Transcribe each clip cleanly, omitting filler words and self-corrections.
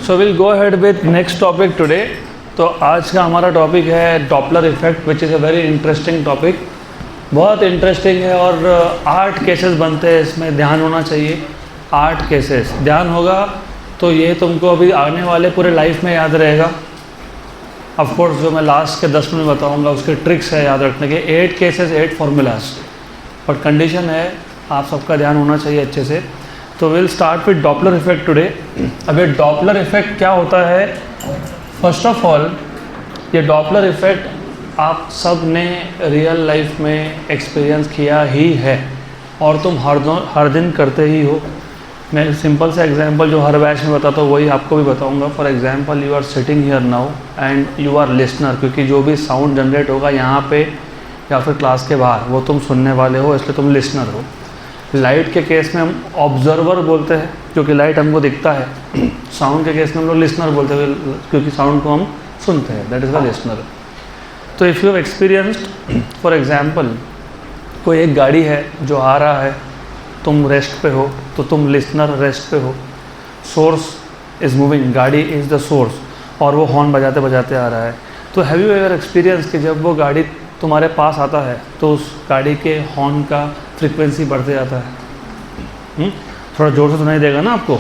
So will go ahead with next topic today. तो आज का हमारा टॉपिक है Doppler effect, which is a very interesting topic. बहुत इंटरेस्टिंग है और 8 केसेस बनते हैं इसमें, ध्यान होना चाहिए। 8 केसेस ध्यान होगा तो ये तुमको अभी आने वाले पूरे लाइफ में याद रहेगा। ऑफ कोर्स जो मैं लास्ट के 10 मिनट बताऊंगा उसके ट्रिक्स है याद रखने के। 8 केसेस 8 फार्मूलाज, बट कंडीशन है आप सबका ध्यान होना चाहिए अच्छे से। तो will start with Doppler effect today. अब ये डॉपलर इफेक्ट क्या होता है? फर्स्ट ऑफ ऑल ये डॉपलर इफेक्ट आप सब ने रियल लाइफ में एक्सपीरियंस किया ही है और तुम हर दिन करते ही हो। मैं सिंपल सा एग्जांपल जो हर बैच में बताता हूँ वही आपको भी बताऊंगा। For example you are sitting here now and you are listener, क्योंकि जो भी साउंड जनरेट होगा यहाँ पे या फिर क्लास के बाहर वो तुम सुनने वाले हो, इसलिए तुम लिसनर हो। लाइट के केस में हम ऑब्जर्वर बोलते हैं क्योंकि लाइट हमको दिखता है। साउंड के केस में हम लोग लिसनर बोलते हैं क्योंकि साउंड को हम सुनते हैं, दैट इज़ द लिसनर। तो if you have experienced, for example कोई एक गाड़ी है जो आ रहा है, तुम रेस्ट पे हो तो तुम लिसनर रेस्ट पे हो। सोर्स इज़ मूविंग, गाड़ी इज़ द सोर्स और वो हॉर्न बजाते बजाते आ रहा है। तो हैव यू एवर एक्सपीरियंस कि जब वो गाड़ी तुम्हारे पास आता है तो उस गाड़ी के हॉर्न का फ्रीक्वेंसी बढ़ते जाता है। थोड़ा ज़ोर से सुनाई देगा ना आपको।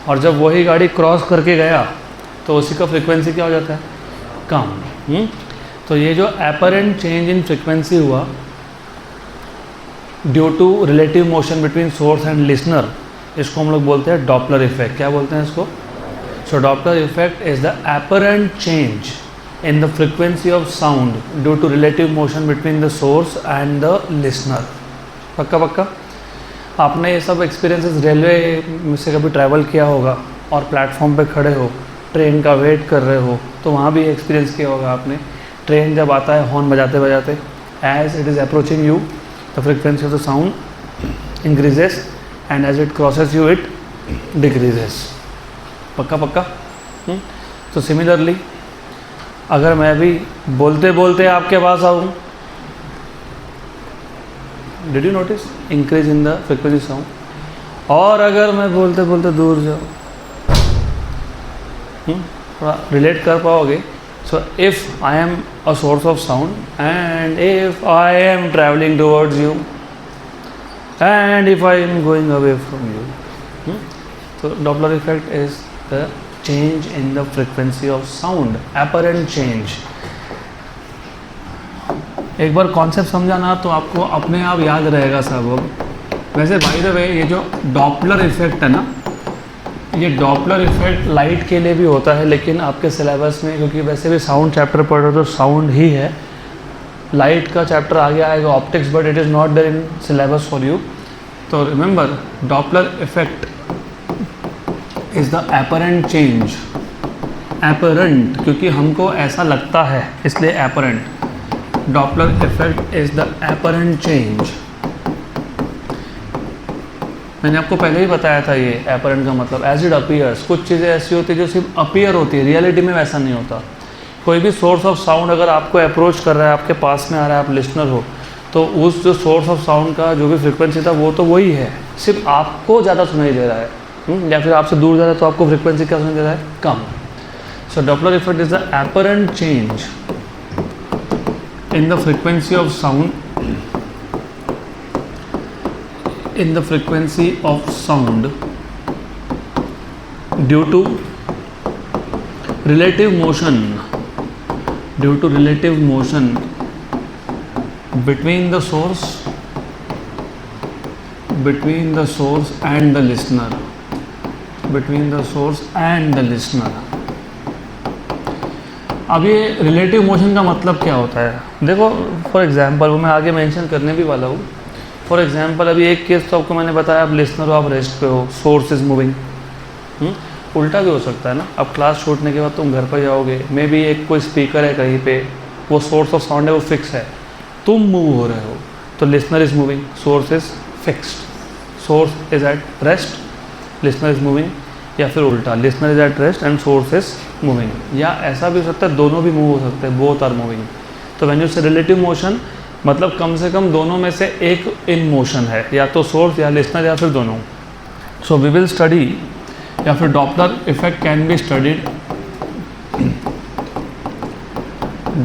और जब वही गाड़ी क्रॉस करके गया तो उसी का फ्रीक्वेंसी क्या हो जाता है? कम। तो ये जो एपरेंट चेंज इन फ्रीक्वेंसी हुआ due to relative motion between source and listener, इसको हम लोग बोलते हैं डॉपलर इफेक्ट। क्या बोलते हैं इसको? So Doppler effect is the apparent change in the frequency of sound due to relative motion between the source and the listener। पक्का पक्का आपने ये सब एक्सपीरियंसेस रेलवे में से कभी ट्रैवल किया होगा और प्लेटफॉर्म पे खड़े हो, ट्रेन का वेट कर रहे हो, तो वहाँ भी एक्सपीरियंस किया होगा आपने। ट्रेन जब आता है हॉर्न बजाते बजाते, as it is approaching you the frequency of the sound increases and as it crosses you it decreases. पक्का पक्का। तो सिमिलरली अगर मैं भी बोलते बोलते आपके पास आऊँ, did you notice increase in the frequency sound? और अगर मैं बोलते बोलते दूर जाऊँ, थोड़ा रिलेट कर पाओगे। So if I am a source of sound and if I am travelling towards you and if I am going away from you, तो Doppler effect is the change in the frequency of sound, apparent change। एक बार concept समझाना तो आपको अपने आप याद रहेगा सब। वैसे बाय द वे ये जो डॉपलर इफेक्ट है ना, ये डॉपलर इफेक्ट लाइट के लिए भी होता है, लेकिन आपके सिलेबस में क्योंकि वैसे भी साउंड चैप्टर पढ़ रहे हो तो साउंड ही है। लाइट का चैप्टर आगे आएगा optics, but it is not there in syllabus for you. तो remember Doppler effect is the apparent change. Apparent क्योंकि हमको ऐसा लगता है इसलिए apparent. Doppler effect is the apparent change. मैंने आपको पहले ही बताया था ये एपरेंट का मतलब एज इट अपीयर्स। कुछ चीज़ें ऐसी होती है जो सिर्फ अपीयर होती है, रियलिटी में वैसा नहीं होता। कोई भी सोर्स ऑफ साउंड अगर आपको अप्रोच कर रहा है, आपके पास में आ रहा है, आप लिसनर हो, तो उस जो सोर्स ऑफ साउंड का जो भी फ्रिक्वेंसी था वो तो वही है, सिर्फ आपको ज़्यादा सुनाई दे रहा है। या फिर आपसे दूर जा रहा है तो आपको फ्रीक्वेंसी क्या सुनाई दे रहा है? कम। So Doppler effect is the apparent change in the frequency of sound, in the frequency of sound due to relative motion, due to relative motion between the source and the listener, between the source and the listener। अब ये relative motion का मतलब क्या होता है? देखो for example वो मैं आगे मेंशन करने भी वाला हूँ। फॉर एग्जांपल अभी एक केस तो आपको मैंने बताया, आप लिसनर हो, आप रेस्ट पे हो, सोर्स इज मूविंग। उल्टा भी हो सकता है ना, अब क्लास छूटने के बाद तुम घर पर जाओगे, मे बी एक कोई स्पीकर है कहीं पे, वो सोर्स ऑफ साउंड है वो फिक्स है, तुम मूव हो रहे हो, तो listener is moving, source is fixed. Source is at rest, listener is moving, या फिर उल्टा listener is at rest and source is moving. या ऐसा भी हो सकता है दोनों भी मूव हो सकते हैं, बोथ आर मूविंग। तो व्हेन यू से रिलेटिव मोशन मतलब कम से कम दोनों में से एक इन मोशन है, या तो सोर्स या लिसनर या फिर दोनों। सो वी विल स्टडी या फिर Doppler effect can be studied,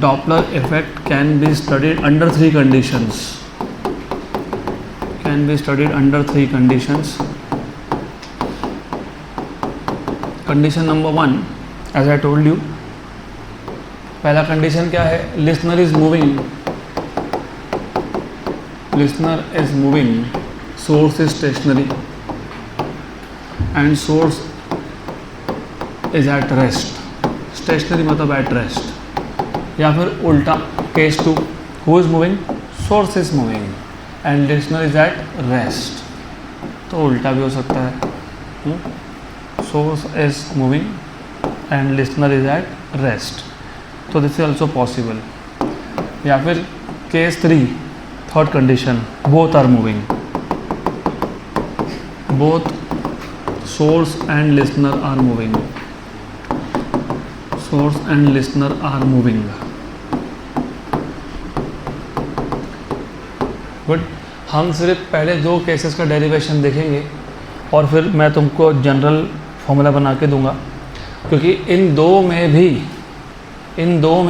Doppler effect can be studied under three conditions. Can be studied under three conditions. Condition number one, as I told you, पहला condition क्या है? Listener is moving. Listener is moving. Source is stationary. And source is at rest. Stationary मतलब at rest. या फिर उल्टा case two, who is moving, source is moving and listener is at rest. तो उल्टा भी हो सकता है, source is moving and listener is at rest. तो दिस इज ऑल्सो पॉसिबल. या फिर case three, third condition, both are moving, both source and listener are moving, source and listener are moving. But हम सिर्फ पहले दो cases का derivation देखेंगे और फिर मैं तुमको जनरल फॉर्मूला बना के दूंगा, क्योंकि इन दो में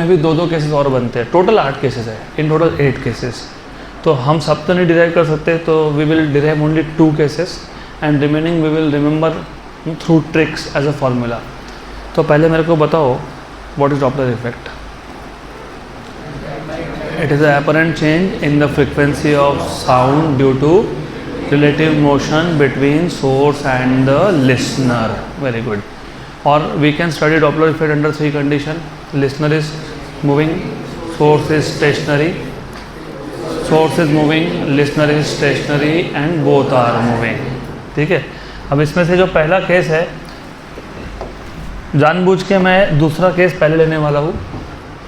भी दो केसेस और बनते हैं. टोटल 8 केसेस है, इन टोटल 8 केसेस. तो हम सब तो नहीं डिराइव कर सकते, तो we will derive only 2 cases and remaining we will remember through tricks as a formula. तो पहले मेरे को बताओ, what is Doppler effect? It is an apparent change in the frequency of sound due to relative motion between source and the listener. Very good. Or we can study Doppler effect under 3 conditions. Listener is moving, source is stationary. Source is moving, listener is stationary and both are moving. ठीक है. अब इसमें से जो पहला case है, जानबूझ के मैं दूसरा केस पहले लेने वाला हूँ.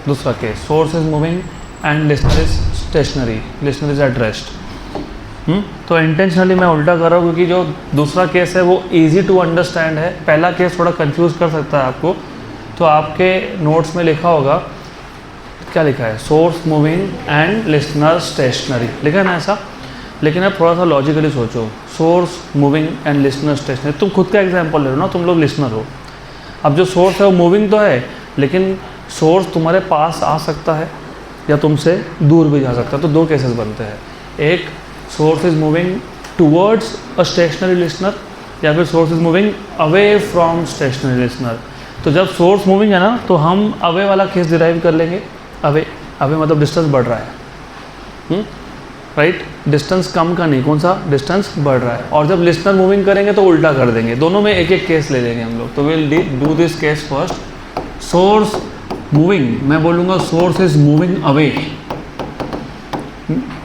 दूसरा case, source is moving and listener is stationary, listener is at rest. तो इंटेंशनली मैं उल्टा कर रहा हूँ क्योंकि जो दूसरा केस है वो इजी टू अंडरस्टैंड है. पहला केस थोड़ा कंफ्यूज कर सकता है आपको. तो आपके नोट्स में लिखा होगा, क्या लिखा है, source moving and listener stationary लिखा है ना ऐसा. लेकिन अब थोड़ा सा लॉजिकली सोचो, source moving and listener stationary. तुम खुद का एग्जाम्पल ले रहे हो ना, तुम लोग लिसनर हो. अब जो सोर्स है वो मूविंग तो है, लेकिन सोर्स तुम्हारे पास आ सकता है या तुमसे दूर भी जा सकता है. तो 2 केसेस बनते हैं. एक, source is moving towards a stationary listener, या फिर source is moving away from stationary listener. तो जब सोर्स मूविंग है ना, तो हम अवे वाला केस डिराइव कर लेंगे. अवे मतलब डिस्टेंस बढ़ रहा है, राइट. डिस्टेंस कम का नहीं, कौन सा, डिस्टेंस बढ़ रहा है. और जब लिसनर मूविंग करेंगे तो उल्टा कर देंगे. दोनों में एक एक केस ले लेंगे हम लोग. तो will do this case first. Source moving, मैं बोलूँगा सोर्स इज मूविंग अवे.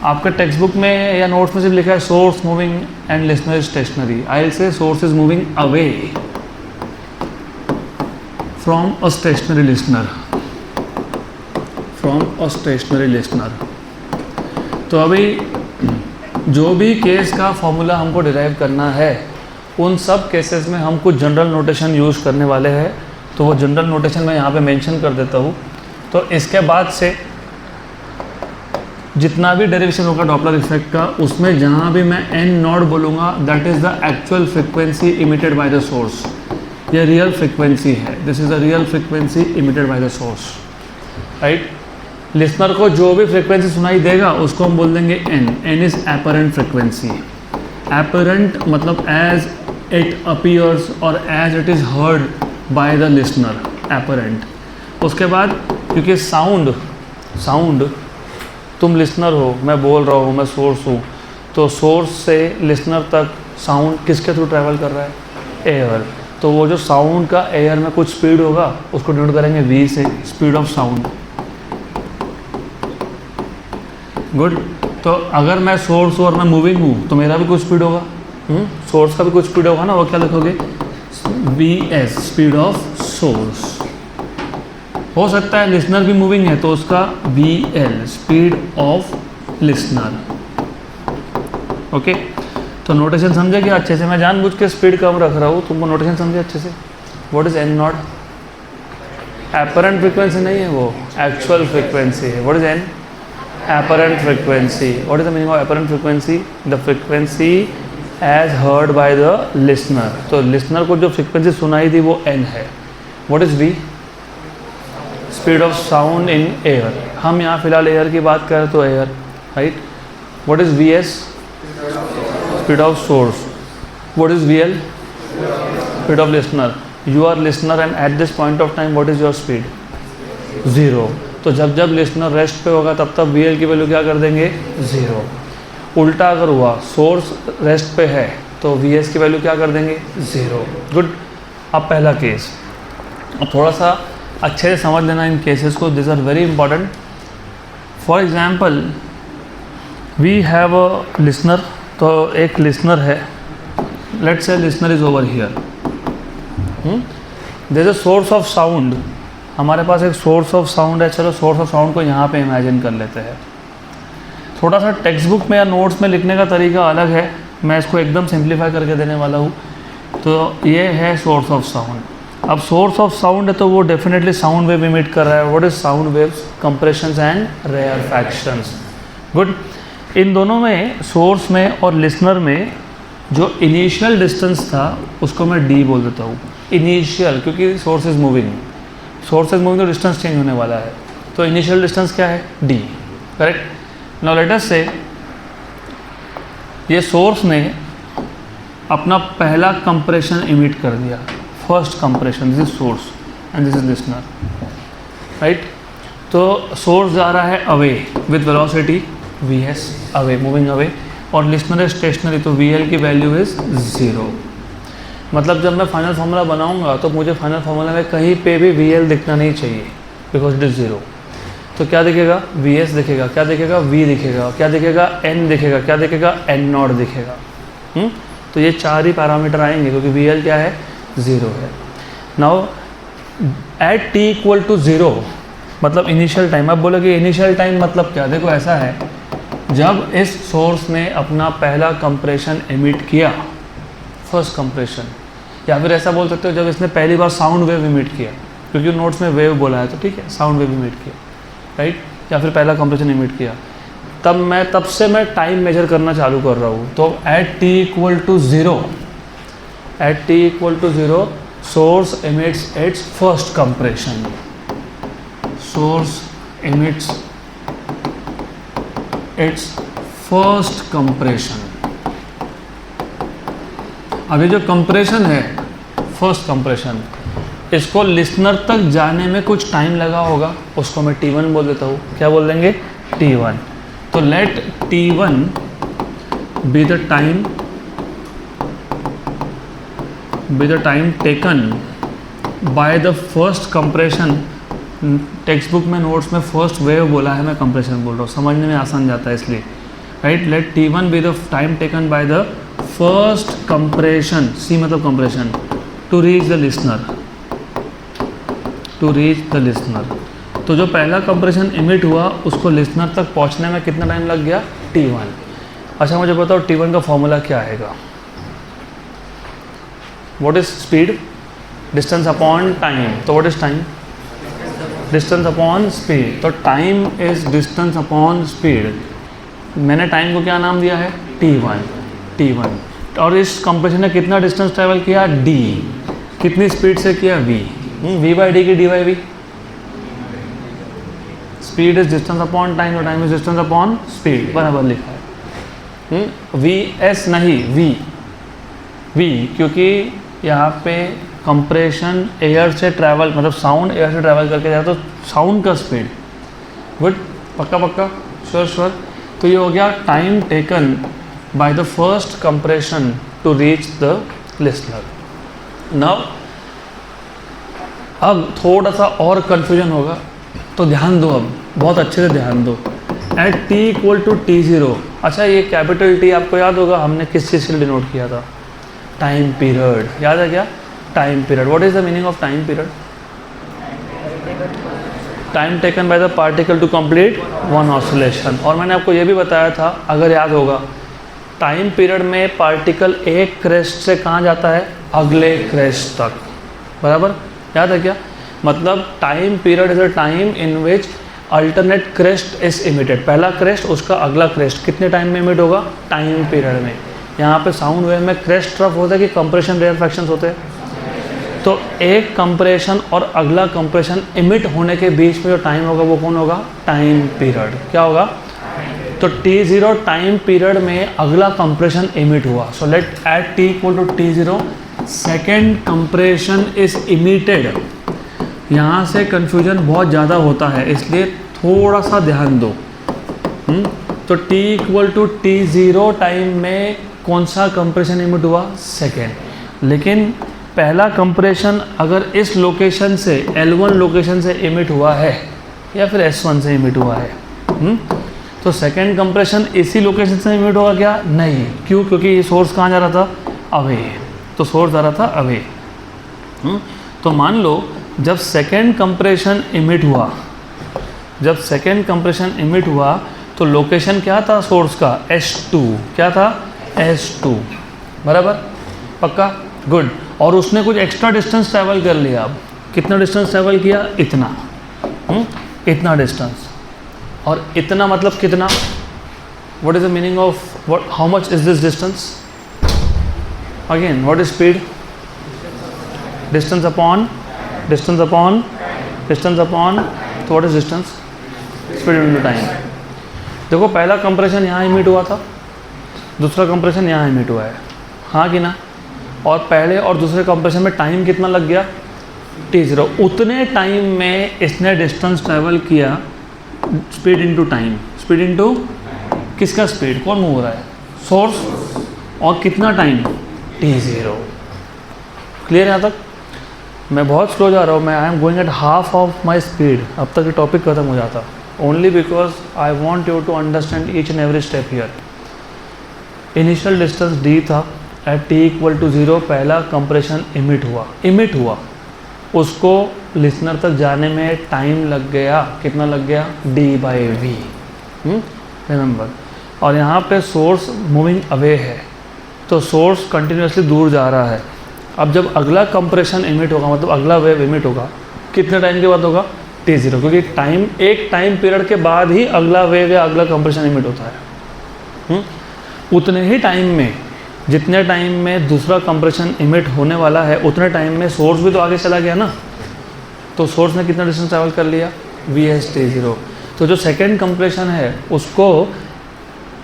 आपका टेक्स्ट बुक में या नोट्स में सिर्फ लिखा है source moving and listener is stationary. I will say source is moving away from a stationary listener, from a stationary listener. तो अभी जो भी केस का फॉर्मूला हमको डिराइव करना है, उन सब केसेस में हम कुछ जनरल नोटेशन यूज़ करने वाले हैं. तो वो जनरल नोटेशन मैं यहाँ पे मेंशन कर देता हूँ. तो इसके बाद से जितना भी डेरिवेशन होगा डॉपलर इफेक्ट का, उसमें जहाँ भी मैं एन नॉट बोलूँगा, that is the actual frequency emitted by the source. ये रियल फ्रिक्वेंसी है, this is the real frequency emitted by the source, right. Listener को जो भी फ्रिक्वेंसी सुनाई देगा उसको हम बोल देंगे n. N is apparent frequency. Apparent मतलब एज इट अपीयर्स और as it is heard by the listener, apparent. उसके बाद क्योंकि साउंड तुम लिसनर हो, मैं बोल रहा हूँ, मैं सोर्स हूँ, तो सोर्स से लिसनर तक साउंड किसके थ्रू ट्रैवल कर रहा है, एयर. तो वो जो साउंड का एयर में कुछ स्पीड होगा उसको डिनोट करेंगे v से, स्पीड ऑफ साउंड. गुड. तो अगर मैं सोर्स हूँ और मैं मूविंग हूँ तो मेरा भी कुछ स्पीड होगा, सोर्स का भी कुछ स्पीड होगा ना. वो क्या लिखोगे, vs, स्पीड ऑफ सोर्स. हो सकता है लिसनर भी मूविंग है तो उसका vl, speed of listener. Okay. तो नोटेशन समझे क्या अच्छे से. मैं जानबूझ के स्पीड कम रख रहा हूँ, तुमको नोटेशन समझे अच्छे से. What is an not, apparent frequency नहीं है, वो एक्चुअल फ्रिक्वेंसी है. What is an, apparent frequency. What is the meaning of apparent frequency? The frequency as heard by the listener. तो लिसनर को जो फ्रिक्वेंसी सुनाई थी वो n है। What is v? Speed of sound in air. हम यहाँ फिलहाल एयर की बात करें तो air, right. What is vs? Speed of source. What is vl? Speed of listener. You are listener and at this point of time what is your speed? 0। तो जब जब लिसनर रेस्ट पे होगा तब तब vl की वैल्यू क्या कर देंगे? 0। उल्टा अगर हुआ, सोर्स रेस्ट पे है तो vs की वैल्यू क्या कर देंगे? 0। गुड। अब पहला केस, अब थोड़ा सा अच्छे से समझ लेना इन केसेस को, this are very important. For example we have a listener, तो एक लिसनर है, let's say listener is over here, there is a source of sound. हमारे पास एक सोर्स ऑफ साउंड है। चलो सोर्स ऑफ साउंड को यहाँ पे इमेजिन कर लेते हैं। थोड़ा सा टेक्स्ट बुक में या नोट्स में लिखने का तरीका अलग है, मैं इसको एकदम सिंप्लीफाई करके देने वाला हूँ। तो ये है सोर्स ऑफ साउंड। अब सोर्स ऑफ साउंड है तो वो डेफिनेटली साउंड वेव इमिट कर रहा है। What is sound waves? Compressions and rarefactions. Good. इन दोनों में, सोर्स में और लिसनर में, जो इनिशियल डिस्टेंस था उसको मैं d बोल देता हूँ। इनिशियल, क्योंकि source is moving, source is moving तो डिस्टेंस चेंज होने वाला है, तो इनिशियल डिस्टेंस क्या है? d। Correct. Now let us से ये सोर्स ने अपना पहला कंप्रेशन इमिट कर दिया, first compression, this is source and this is listener, right. तो सोर्स जा रहा है away with velocity vs, away, moving away, और लिसनर है स्टेशनरी, तो vl की वैल्यू इज 0। मतलब जब मैं फाइनल फार्मूला बनाऊंगा तो मुझे फाइनल फार्मूला में कहीं पे भी vl दिखना नहीं चाहिए, बिकॉज इट इज 0। तो क्या दिखेगा? vs दिखेगा। क्या दिखेगा? v दिखेगा। क्या दिखेगा? n दिखेगा। क्या दिखेगा? n0 दिखेगा। तो ये 4 ही पैरामीटर आएंगे क्योंकि vl क्या है? 0 है। Now at t equal to 0 मतलब इनिशियल टाइम। अब बोलोगे इनिशियल टाइम मतलब क्या? देखो ऐसा है, जब इस सोर्स ने अपना पहला कंप्रेशन एमिट किया, फर्स्ट कंप्रेशन, या फिर ऐसा बोल सकते हो जब इसने पहली बार साउंड वेव इमिट किया, क्योंकि नोट्स में वेव बोला है तो ठीक है, साउंड वेव इमिट किया, राइट, या फिर पहला कंप्रेशन इमिट किया, तब से मैं टाइम मेजर करना चालू कर रहा हूँ। तो at t equal to 0, at t equal to 0 source emits its first compression, source emits its first compression. अभी जो कंप्रेशन है, फर्स्ट कंप्रेशन, इसको लिसनर तक जाने में कुछ टाइम लगा होगा, उसको मैं t1 बोल देता हूँ। क्या बोल देंगे? t1। तो let t1 be the time taken by the first compression. Text book में, नोट्स में फर्स्ट वेव बोला है, मैं कंप्रेशन बोल रहा हूँ, समझने में आसान जाता है इसलिए, right. Let t1 be the time taken by the first compression, c मतलब compression, to reach the listener, to reach the listener. तो जो पहला कंप्रेशन इमिट हुआ उसको लिसनर तक पहुंचने में कितना टाइम लग गया? t1। अच्छा मुझे बताओ t1 का फॉर्मूला क्या आएगा? What is speed? Distance upon time. तो what is time? Distance upon speed. तो time is distance upon speed. मैंने टाइम को क्या नाम दिया है? t1। और इस कंप्रेशन ने कितना डिस्टेंस ट्रेवल किया? d। कितनी स्पीड से किया? v। v बाई डी की D by V. Speed is distance upon time और time is distance upon speed, बराबर लिखा है। वी एस नहीं, वी, क्योंकि यहाँ पे कंप्रेशन एयर से ट्रैवल, मतलब साउंड एयर से ट्रैवल करके जाए तो साउंड का स्पीड। गुड, पक्का पक्का, श्योर। तो ये हो गया time taken by the first compression to reach the listener. Now अब थोड़ा सा और कन्फ्यूजन होगा, तो ध्यान दो, अब बहुत अच्छे से ध्यान दो। At t equal to t0। अच्छा ये कैपिटल T आपको याद होगा हमने किस चीज़ से डिनोट किया था? Time period. याद है क्या? Time period. What is the meaning of time period? Time taken by the particle to complete one oscillation. और मैंने आपको ये भी बताया था, अगर याद होगा, टाइम पीरियड में पार्टिकल एक क्रेस्ट से कहाँ जाता है? अगले क्रेस्ट तक, बराबर, याद है क्या? मतलब time period is a time in which alternate crest is emitted. पहला क्रेस्ट, उसका अगला क्रेस्ट कितने टाइम में इमिट होगा? टाइम पीरियड में। यहाँ पे साउंड वेव में क्रेस्ट ट्रफ होता है कि कंप्रेशन रेयरफैक्शंस होते हैं। तो एक कंप्रेशन और अगला कंप्रेशन इमिट होने के बीच में जो टाइम होगा वो कौन होगा? Time period. क्या होगा? तो t0 टाइम पीरियड में अगला कंप्रेशन इमिट हुआ। So let at t equal to t0 second compression is emitted. यहाँ से कंफ्यूजन बहुत ज़्यादा होता है, इसलिए थोड़ा सा ध्यान दो। तो t equal to t0 time में कौन सा कंप्रेशन इमिट हुआ? सेकेंड। लेकिन पहला कंप्रेशन अगर इस लोकेशन से L1 लोकेशन से इमिट हुआ है या फिर S1 से इमिट हुआ है, तो सेकेंड कंप्रेशन इसी लोकेशन से इमिट होगा क्या? नहीं। क्यों? क्योंकि ये सोर्स कहाँ जा रहा था? अवे। तो सोर्स जा रहा था अवे। तो मान लो जब सेकेंड कंप्रेशन इमिट हुआ, जब सेकेंड कंप्रेशन इमिट हुआ तो लोकेशन क्या था सोर्स का? S2। क्या था? S2। बराबर? पक्का? गुड। और उसने कुछ एक्स्ट्रा डिस्टेंस ट्रैवल कर लिया। अब कितना डिस्टेंस ट्रैवल किया? इतना। इतना डिस्टेंस। और इतना मतलब कितना? What is the meaning of what, how much is this distance? Again what is speed? Distance upon distance upon distance upon, तो what is distance? Speed into time. देखो पहला कंप्रेशन यहाँ इमिट हुआ था, दूसरा कंप्रेशन यहाँ इमिट हुआ है, हाँ कि ना? और पहले और दूसरे कंप्रेशन में टाइम कितना लग गया? t0। उतने टाइम में इसने डिस्टेंस ट्रैवल किया, speed into time. Speed into किसका स्पीड? कौन मूव हो रहा है? सोर्स। और कितना टाइम? t0। क्लियर यहाँ तक? मैं बहुत स्लो जा रहा हूँ, मैं I am going at half of my speed. अब तक ये टॉपिक खत्म हो जाता, only because I want you to understand each and every step here. Initial distance d था, एट t इक्वल टू 0 पहला कंप्रेशन इमिट हुआ, उसको लिसनर तक जाने में टाइम लग गया। कितना लग गया? d/v। रिमेंबर। और यहाँ पे सोर्स मूविंग अवे है, तो सोर्स कंटिन्यूसली दूर जा रहा है। अब जब अगला कंप्रेशन इमिट होगा, मतलब अगला वेव इमिट होगा, कितने टाइम के बाद होगा? t0। क्योंकि टाइम, एक टाइम पीरियड के बाद ही अगला वेव या अगला कंप्रेशन इमिट होता है। उतने ही टाइम में, जितने टाइम में दूसरा कंप्रेशन इमिट होने वाला है, उतने टाइम में सोर्स भी तो आगे चला गया ना। तो सोर्स ने कितना डिस्टेंस ट्रैवल कर लिया? vs t0। तो जो सेकेंड कंप्रेशन है उसको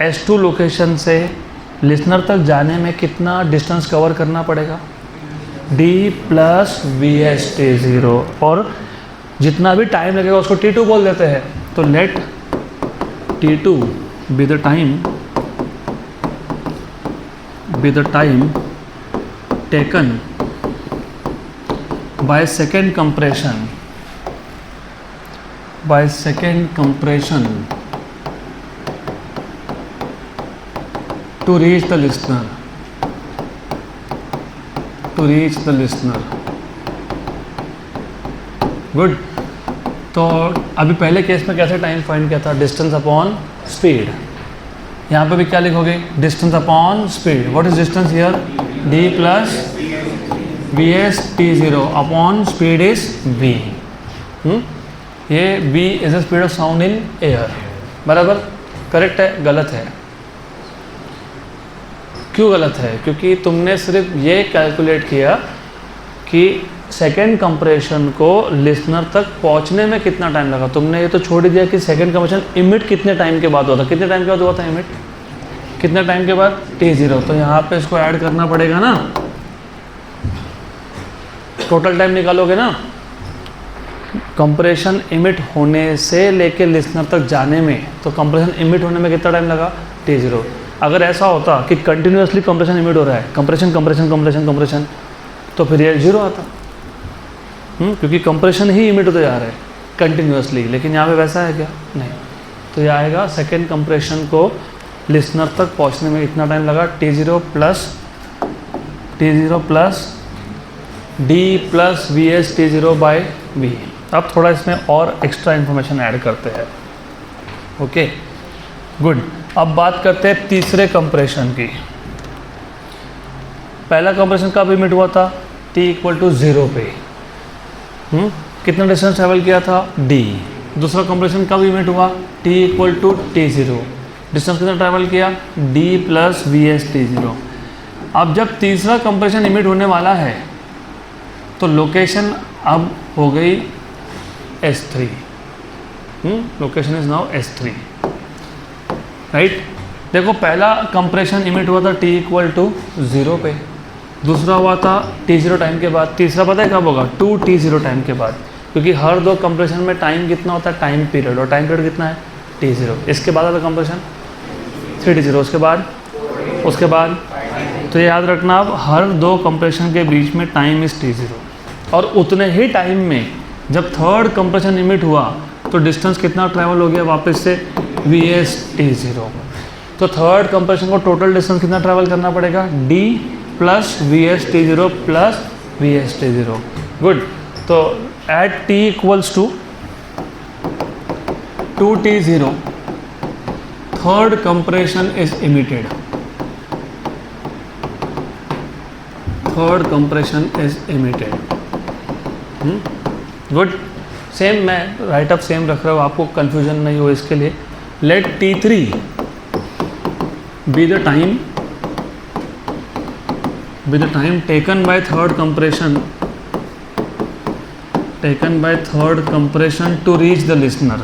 S2 लोकेशन से लिसनर तक जाने में कितना डिस्टेंस कवर करना पड़ेगा? d plus vs t0। और जितना भी टाइम लगेगा उसको t2 बोल देते हैं। तो let t2 be the time taken by second compression to reach the listener good. तो अभी पहले केस में कैसे टाइम फाइंड किया था? Distance upon speed. यहाँ पे भी क्या लिखोगे? Distance upon speed. What is distance here? d plus vs t0 upon speed is v। ये v is the speed of sound in air. बराबर? करेक्ट है? गलत है। क्यों गलत है? क्योंकि तुमने सिर्फ ये कैलकुलेट किया कि सेकेंड कंप्रेशन को लिसनर तक पहुंचने में कितना टाइम लगा। तुमने ये तो छोड़ ही दिया कि सेकेंड कंप्रेशन इमिट कितने टाइम के बाद हुआ था। कितने टाइम के बाद हुआ था इमिट? कितने टाइम के बाद? t0। तो यहाँ पे इसको ऐड करना पड़ेगा ना, टोटल टाइम निकालोगे ना। कंप्रेशन इमिट होने से लेके लिसनर तक जाने में, तो कंप्रेशन इमिट होने में कितना टाइम लगा? t0। अगर ऐसा होता कि कंटिन्यूसली कंप्रेशन इमिट हो रहा है, कंप्रेशन, तो फिर ये 0 आता। क्योंकि कंप्रेशन ही इमिट होते जा रहे हैं कंटिन्यूसली। लेकिन यहाँ पे वैसा है क्या? नहीं। तो ये आएगा सेकेंड कंप्रेशन को लिसनर तक पहुँचने में इतना टाइम लगा, t0 plus d plus vs t0/v। अब थोड़ा इसमें और एक्स्ट्रा इन्फॉर्मेशन ऐड करते हैं। Okay good. अब बात करते हैं तीसरे कंप्रेशन की। पहला कंप्रेशन कब इमिट हुआ था? t इक्वल टू 0 पे। कितना डिस्टेंस ट्रैवल किया था? d। दूसरा कंप्रेशन कब इमिट हुआ? t equal to t0। Distance कितना ट्रैवल किया, d plus we s t zero. अब जब तीसरा कंप्रेशन इमिट होने वाला है तो लोकेशन अब हो गई S3, location is now S3, right. देखो पहला कंप्रेशन इमिट हुआ था t इक्वल टू 0 पे, दूसरा हुआ था t0 टाइम के बाद, तीसरा पता है कब होगा, 2t0 टाइम के बाद, क्योंकि हर दो कंप्रेशन में टाइम कितना होता है, टाइम पीरियड, और टाइम पीरियड कितना है t0। इसके बाद आता कंप्रेशन 3t0, उसके बाद तो याद रखना अब हर दो कंप्रेशन के बीच में टाइम इज t0, और उतने ही टाइम में जब थर्ड कंप्रेशन इमिट हुआ तो डिस्टेंस कितना ट्रैवल हो गया वापस से वी एस t0। तो थर्ड कंप्रेशन को टोटल डिस्टेंस कितना ट्रैवल करना पड़ेगा, d plus V S t0 plus V S t0। Good. तो at t equals to 2t0 third compression is emitted, third compression is emitted. Good. Same मैं right up same रख रहा हूँ, आपको confusion नहीं हो इसके लिए। Let t3 be the time taken by third compression to reach the listener,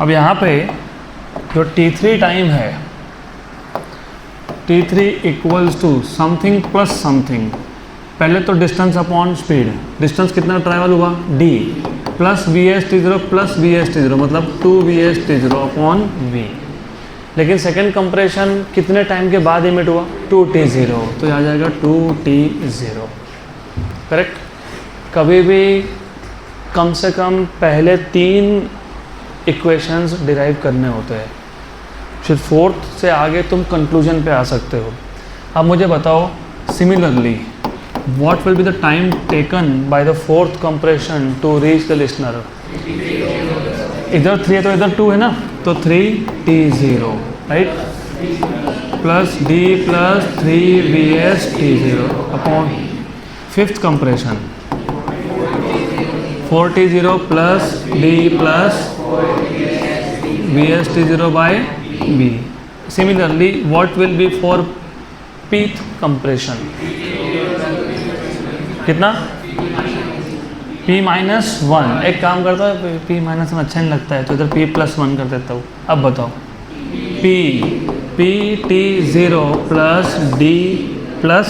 अब यहाँ पे जो t3 टाइम है, t3 equals to something plus something, पहले तो डिस्टेंस अपॉन स्पीड, डिस्टेंस कितना ट्रैवल हुआ d plus V S t0 plus V S t0, मतलब 2 v S t0 upon v। लेकिन सेकेंड कंप्रेशन कितने टाइम के बाद इमिट हुआ, 2t0, तो आ जाएगा 2t0, करेक्ट। कभी भी कम से कम पहले 3 इक्वेशंस डिराइव करने होते हैं, फिर फोर्थ से आगे तुम कंक्लूजन पे आ सकते हो। अब मुझे बताओ similarly what will be the time taken by the fourth compression to reach the listener, इधर 3 है तो इधर 2 है ना, तो 3t0, right, plus d plus 3vs t0 upon fifth compression 4t0 plus d plus vs t0 by b। Similarly what will be for pth compression, कितना, p-1। एक काम करता है, p-1 अच्छा नहीं लगता है तो इधर p+1 कर देता हूँ। अब बताओ pt0 plus d plus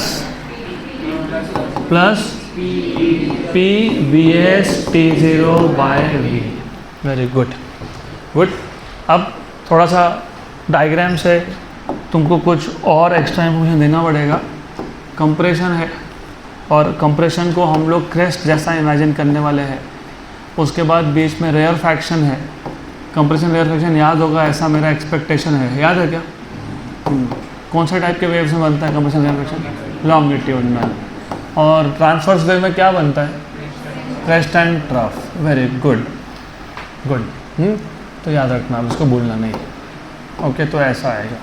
pvs t0 by v। Very good. अब थोड़ा सा डायग्राम से तुमको कुछ और एक्स्ट्रा इन्फॉर्मेशन देना पड़ेगा। कंप्रेशन है और कंप्रेशन को हम लोग क्रेस्ट जैसा इमेजिन करने वाले हैं। उसके बाद बीच में रेयर फ्रैक्शन है, कंप्रेशन रेयर फ्रैक्शन याद होगा, ऐसा मेरा एक्सपेक्टेशन है। याद है क्या? कौन सा टाइप के वेव्स में बनता है कंप्रेशन रेयर फ्रैक्शन? लॉन्गिट्यूडनल। और ट्रांसवर्स वेव में क्या बनता है? Crest and trough. Very good. तो याद रखना, अब इसको भूलना नहीं। ओके, तो ऐसा आएगा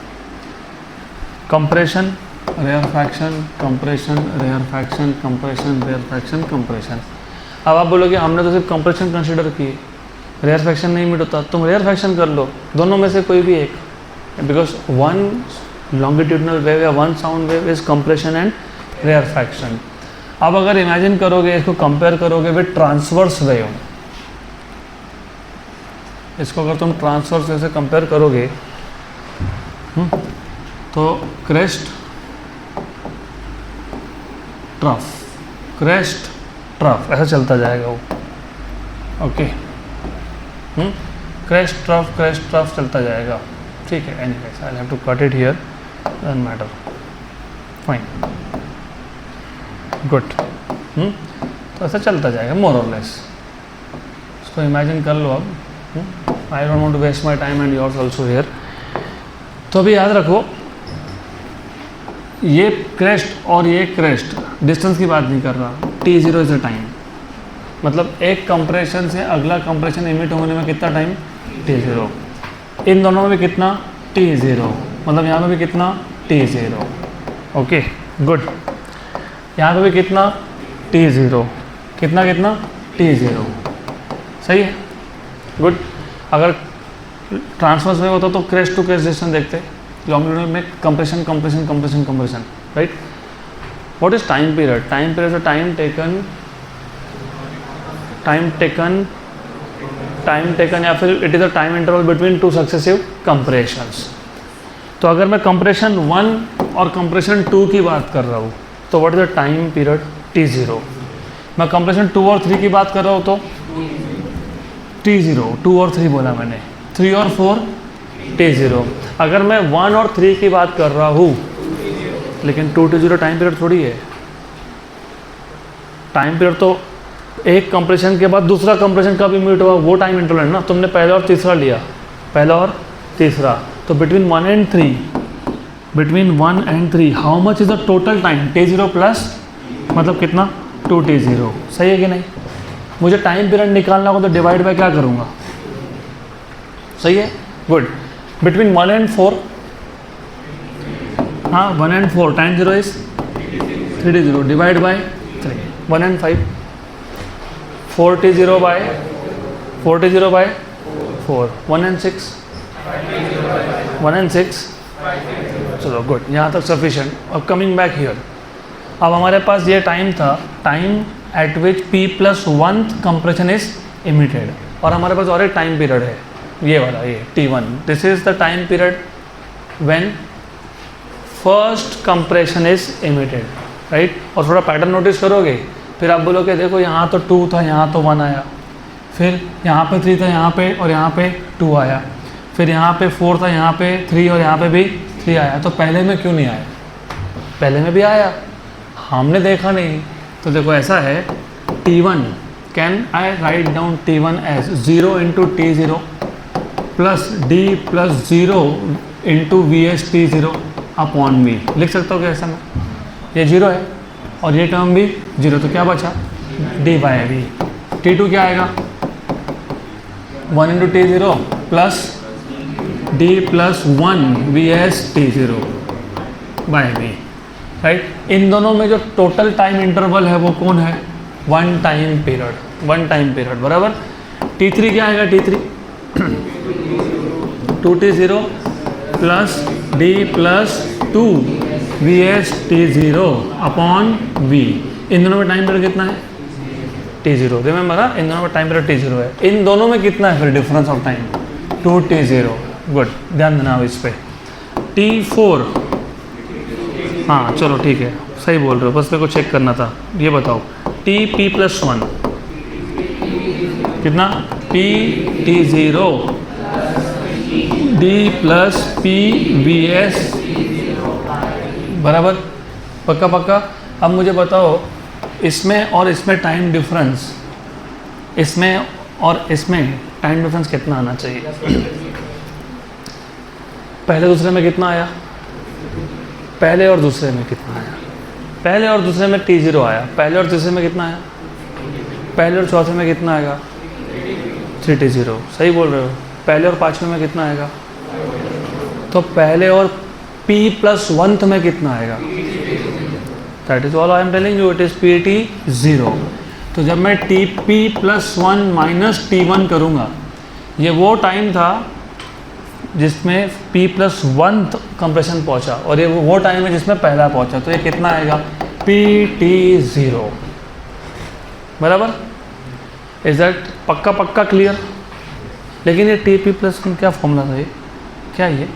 compression rarefaction, compression rarefaction, compression rarefaction, compression. अब आप बोलोगे हमने तो सिर्फ कंप्रेशन कंसीडर की, रेयर फ्रैक्शन नहीं मीट होता। तुम रेयर फ्रैक्शन कर लो, दोनों में से कोई भी एक, बिकॉज वन लॉन्गिट्यूडनल वेव या one sound wave is compression and rarefaction. अब अगर इमेजिन करोगे, इसको कंपेयर करोगे विद ट्रांसवर्स वेव, इसको अगर तुम ट्रांसवर्स वेव से कंपेयर करोगे तो क्रेस्ट ट्रफ, क्रेस्ट ट्रफ ऐसा चलता जाएगा वो। ओके, क्रेस्ट ट्रफ चलता जाएगा। ठीक है, anyways I have to cut it here, doesn't matter, fine, good. तो ऐसा चलता जाएगा मोर और लेस। इसको इमेजिन कर लो अब। I don't want to waste my time and yours also here. तो अभी याद रखो, ये क्रेस्ट और ये क्रेस्ट डिस्टेंस की बात नहीं कर रहा, t0 इज द टाइम। मतलब एक कंप्रेशन से अगला कंप्रेशन इमिट होने में कितना टाइम? t0। इन दोनों में भी कितना? t0। मतलब यहाँ पे भी कितना? t0। Okay, good. यहाँ पे भी कितना? t0। कितना? t0। सही है, गुड। अगर ट्रांसवर्स में होता तो क्रेस्ट टू क्रेस्ट डिस्टेंस देखते, लॉन्गिट्यूडनल में compression compression compression compression, right. What is time period? Time period is time taken या फिर it is a time interval between two successive compressions. तो अगर मैं कंप्रेशन 1 और कंप्रेशन 2 की बात कर रहा हूँ तो what is the time period? T0। मैं कंप्रेशन 2 और 3 की बात कर रहा हूँ तो T0, 2 और 3 बोला मैंने, 3 और 4 T0। अगर मैं 1 और 3 की बात कर रहा हूँ, लेकिन 2 T0 टाइम पीरियड थोड़ी है। टाइम पीरियड तो एक कंप्रेशन के बाद दूसरा कंप्रेशन कब इमिट हुआ वो टाइम इंटरवल है ना। तुमने पहला और तीसरा लिया, पहला और तीसरा, तो between 1 and 3 how much is the total time? T0 plus मतलब कितना? 2 T0। सही है कि नहीं? मुझे टाइम पीरियड निकालना हो तो डिवाइड बाय क्या करूँगा? सही है, गुड। बिटवीन 1 and 4, हाँ 1 and 4 time 0 is 3 T0 divide by 3। 1 and 5 4 T0 by 4 1 and 6 चलो गुड, यहाँ तक सफिशिएंट। अब कमिंग बैक हियर, अब हमारे पास ये टाइम था, time eight which P+1 compression is emitted, और हमारे पास और एक टाइम पीरियड है, ये वाला, ये T1। This is the time period when first compression is emitted, right. और थोड़ा पैटर्न नोटिस करोगे, फिर आप बोलोगे देखो यहाँ तो 2 था, यहाँ तो 1 आया, फिर यहाँ पे 3 था, यहाँ पे और यहाँ पे 2 आया, फिर यहाँ पे 4 था, यहाँ पे 3 और यहाँ पे भी 3 आया। तो पहले में क्यों नहीं आया? पहले में भी आया, हमने देखा नहीं। तो देखो ऐसा है, T1 can I write down T1 as 0 into T0 plus D plus 0 into VS T0 upon V। लिख सकता हूँ क्या ऐसा? में ये 0 है और ये टर्म भी 0, तो क्या बचा? D by V। T2 क्या आएगा? 1 into T0 plus D plus 1 VS T0 by V, right. इन दोनों में जो टोटल टाइम इंटरवल है वो कौन है? 1 टाइम पीरियड, बराबर। T3 क्या आएगा? T3 2 T0 plus D plus 2 VS T0 upon V। इन दोनों में टाइम पीरियड कितना है? T0। रिमेंबर, इन दोनों में टाइम पीरियड T0 है। इन दोनों में कितना है फिर difference of time? 2 T0। Good, ध्यान देना अब इस पे। T4, हाँ चलो ठीक है, सही बोल रहे हो, बस मेरे को चेक करना था। ये बताओ P+1 कितना? T0 D plus P VS, बराबर, पक्का। अब मुझे बताओ इसमें और इसमें टाइम डिफरेंस, इसमें और इसमें टाइम डिफरेंस कितना आना चाहिए? पहले दूसरे में कितना आया? पहले और दूसरे में कितना आया? पहले और दूसरे में T0 आया। पहले और तीसरे में कितना आया? पहले और चौथे में कितना आएगा? 3 T0। सही बोल रहे हो। पहले और पाँचवें में कितना आएगा? तो पहले और P+1 में कितना आएगा? That is all I am telling you, it is PT0। तो जब मैं P+1 माइनस T1 करूँगा, ये वो टाइम था जिसमें P+1 कंप्रेशन पहुंचा, और ये वो टाइम है जिसमें पहला पहुंचा। तो ये कितना आएगा? PT0, बराबर। इज दैट पक्का क्लियर? लेकिन ये P+1 क्या फॉर्मूला था? ये क्या? ये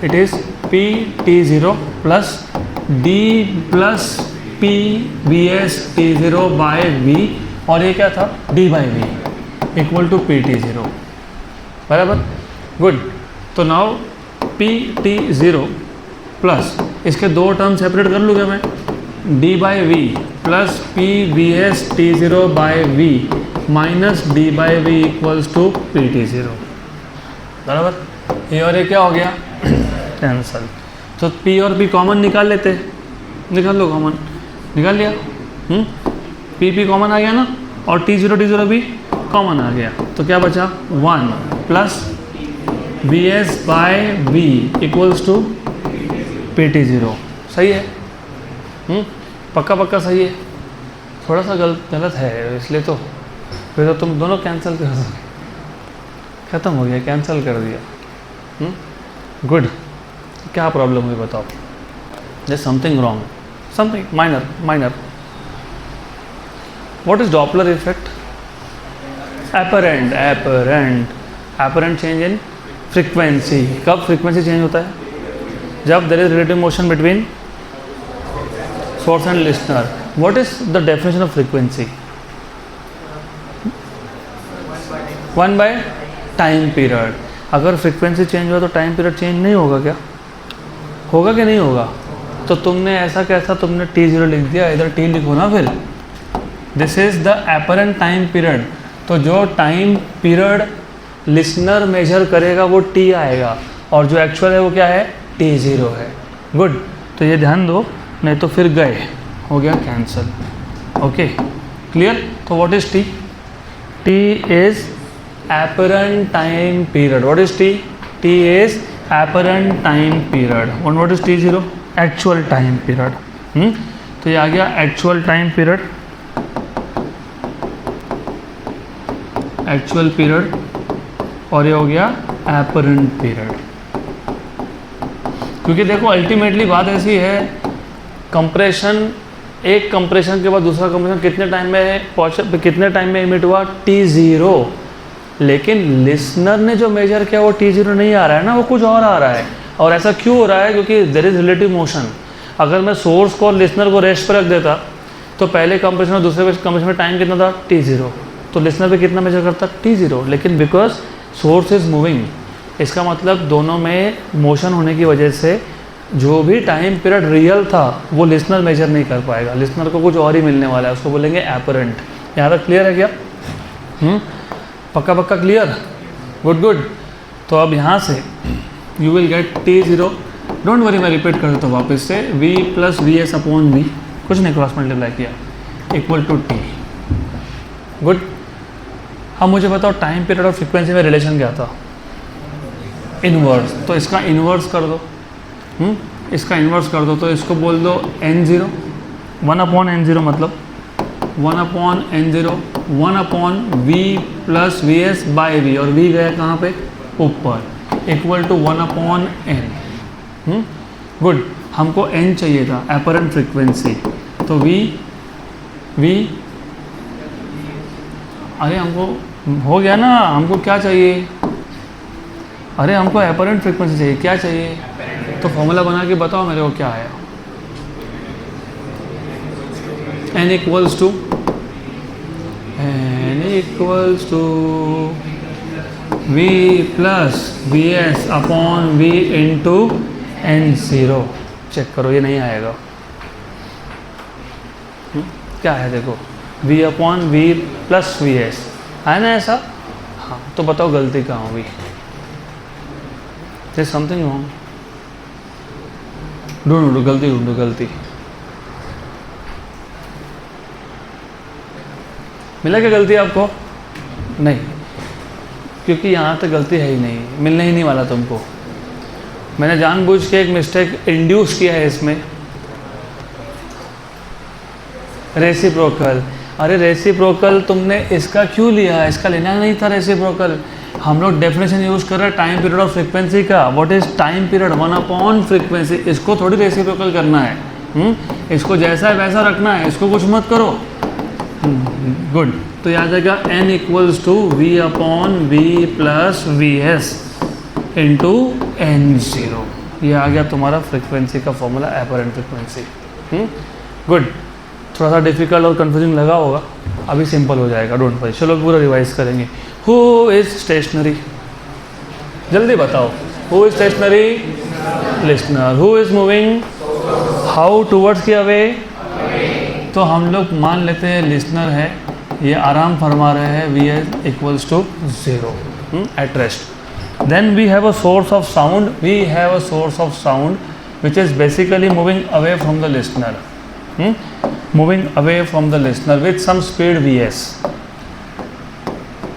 it is PT0 plus D plus P VS T0 by V, और ये क्या था? D by V equal to PT0, बराबर, गुड। तो नाउ PT0 प्लस इसके दो टर्म सेपरेट कर लूँगा मैं, D by V plus P VS T0 by V minus D by V equals to PT0, बराबर। ये और ये क्या हो गया? कैंसल। तो P और P कॉमन निकाल लेते, निकाल लो, कॉमन निकाल लिया। P कॉमन आ गया ना, और T0 भी कॉमन आ गया। तो क्या बचा? 1 plus VS by V equals to PT0। सही है? पक्का सही है। थोड़ा सा गलत है इसलिए तो फिर तो तुम दोनों कैंसिल कर दो, ख़त्म हो गया, कैंसिल कर दिया। गुड। क्या प्रॉब्लम हुई बताओ? There something wrong, something minor. What is Doppler effect? Apparent change in frequency. कब फ्रीक्वेंसी चेंज होता है? जब there is relative motion between source and listener. What is the definition of frequency? 1 by time period. अगर frequency change हुआ तो time period change नहीं होगा क्या? होगा कि नहीं होगा? तो तुमने ऐसा कैसा तुमने t0 लिख दिया, इधर t लिखो ना फिर। This is the apparent time period. तो जो टाइम पीरियड लिसनर मेजर करेगा वो t आएगा, और जो एक्चुअल है वो क्या है? t0 है। गुड। तो ये ध्यान दो, नहीं तो फिर गए, हो गया कैंसल। Okay, clear? तो what is t? t is apparent time period. What is t? T is apparent time period. And what is t0? Actual time period. तो ये आ गया actual time period, actual period, और ये हो गया apparent period। क्योंकि देखो अल्टीमेटली बात ऐसी है, कंप्रेशन, एक कंप्रेशन के बाद दूसरा कंप्रेशन कितने टाइम में पहुंचा, कितने टाइम में इमिट हुआ? t0। लेकिन लिसनर ने जो मेजर किया वो t0 नहीं आ रहा है ना, वो कुछ और आ रहा है। और ऐसा क्यों हो रहा है? क्योंकि देयर इज रिलेटिव मोशन। अगर मैं सोर्स को और लिसनर को रेस्ट पर रख देता तो पहले कंप्रेशन और दूसरे कंप्रेशन में टाइम कितना था? t0। तो लिसनर पे कितना मेजर करता? t0। लेकिन बिकॉज सोर्स इज मूविंग, इसका मतलब दोनों में मोशन होने की वजह से जो भी टाइम पीरियड रियल था वो लिसनर मेजर नहीं कर पाएगा। लिसनर को कुछ और ही मिलने वाला है, उसको बोलेंगे एपरेंट। यहाँ तक क्लियर है क्या? पक्का क्लियर? गुड। तो अब यहाँ से you will get t0। Don't worry, मैं रिपीट कर देता हूँ वापस से। v plus we s upon v, कुछ नहीं, क्रॉस मल्टीप्लाई किया, इक्वल टू t। गुड। अब मुझे बताओ टाइम पीरियड और फ्रीक्वेंसी में रिलेशन क्या था? इनवर्स। तो इसका इनवर्स कर दो। इसका इनवर्स कर दो, तो इसको बोल दो n0। 1/n0 मतलब 1/n0, 1/v plus we s by v, और v गया कहाँ पे? ऊपर, इक्वल टू 1/n। गुड। हमको n चाहिए था, एपरेंट फ्रीक्वेंसी। तो v अरे हमको हो गया ना, हमको क्या चाहिए? अरे हमको एपरेंट फ्रीक्वेंसी चाहिए। क्या चाहिए? तो फॉर्मूला बना के बताओ मेरे को क्या है। n equals to v plus we s upon v into n0। Check करो, ये नहीं आएगा। क्या है? देखो, v upon v plus we s है ना ऐसा? हाँ, तो बताओ गलती कहाँ हुई? There something wrong. ढूंढो गलती। मिला क्या गलती आपको? नहीं, क्योंकि यहाँ तक गलती है ही नहीं, मिलने ही नहीं वाला तुमको। मैंने जानबूझ के एक मिस्टेक इंड्यूस किया है इसमें। रेसिप्रोकल। अरे रेसिप्रोकल तुमने इसका क्यों लिया? इसका लेना नहीं था रेसिप्रोकल। हम लोग डेफिनेशन यूज़ कर रहे हैं टाइम पीरियड ऑफ फ्रीक्वेंसी का। What is time period? 1/n frequency. इसको थोड़ी रेसिप्रोकल करना है। इसको जैसा है वैसा रखना है, इसको कुछ मत करो। गुड। तो याद जाएगा n equals to v upon v plus we s into n0। ये आ गया तुम्हारा फ्रीक्वेंसी का फॉर्मूला, एपरेंट फ्रीक्वेंसी। गुड। थोड़ा सा डिफिकल्ट और कंफ्यूजिंग लगा होगा, अभी सिंपल हो जाएगा, डोंट वरी। चलो पूरा रिवाइज करेंगे। Who is stationary? जल्दी बताओ। Who is stationary? Listener. Who is moving? How towards की अवे? तो हम लोग मान लेते हैं लिसनर है, ये आराम फरमा रहे हैं, v s equals to 0 at rest. Then we have a source of sound. We have a source of sound which is basically moving away from the listener. moving away from the listener with some speed vs.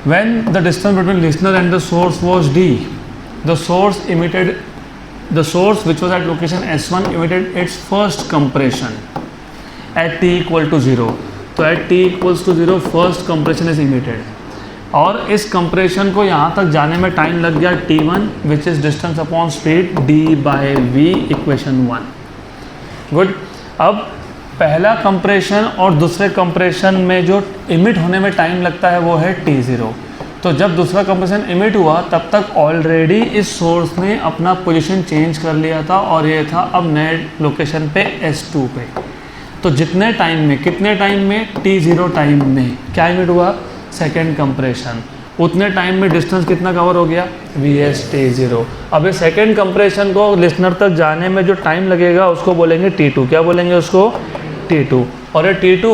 When the distance between listener and the source was d, the source which was at location s1 emitted its first compression at t equal to 0. तो at t equals to 0 first compression is emitted, और इस compression को यहाँ तक जाने में time लग गया t1 which is distance upon speed d/v, equation 1। Good. अब पहला कंप्रेशन और दूसरे कंप्रेशन में जो इमिट होने में टाइम लगता है वो है t0। तो जब दूसरा कंप्रेशन इमिट हुआ तब तक ऑलरेडी इस सोर्स ने अपना पोजीशन चेंज कर लिया था और ये था अब नए लोकेशन पे S2 पे। तो जितने टाइम में, कितने टाइम में, t0 टाइम में क्या इमिट हुआ, सेकेंड कंप्रेशन, उतने टाइम में डिस्टेंस कितना कवर हो गया, vs t0। अब इस सेकेंड कंप्रेशन को लिसनर तक जाने में जो टाइम लगेगा उसको बोलेंगे t2। क्या बोलेंगे उसको, t2। और ये t2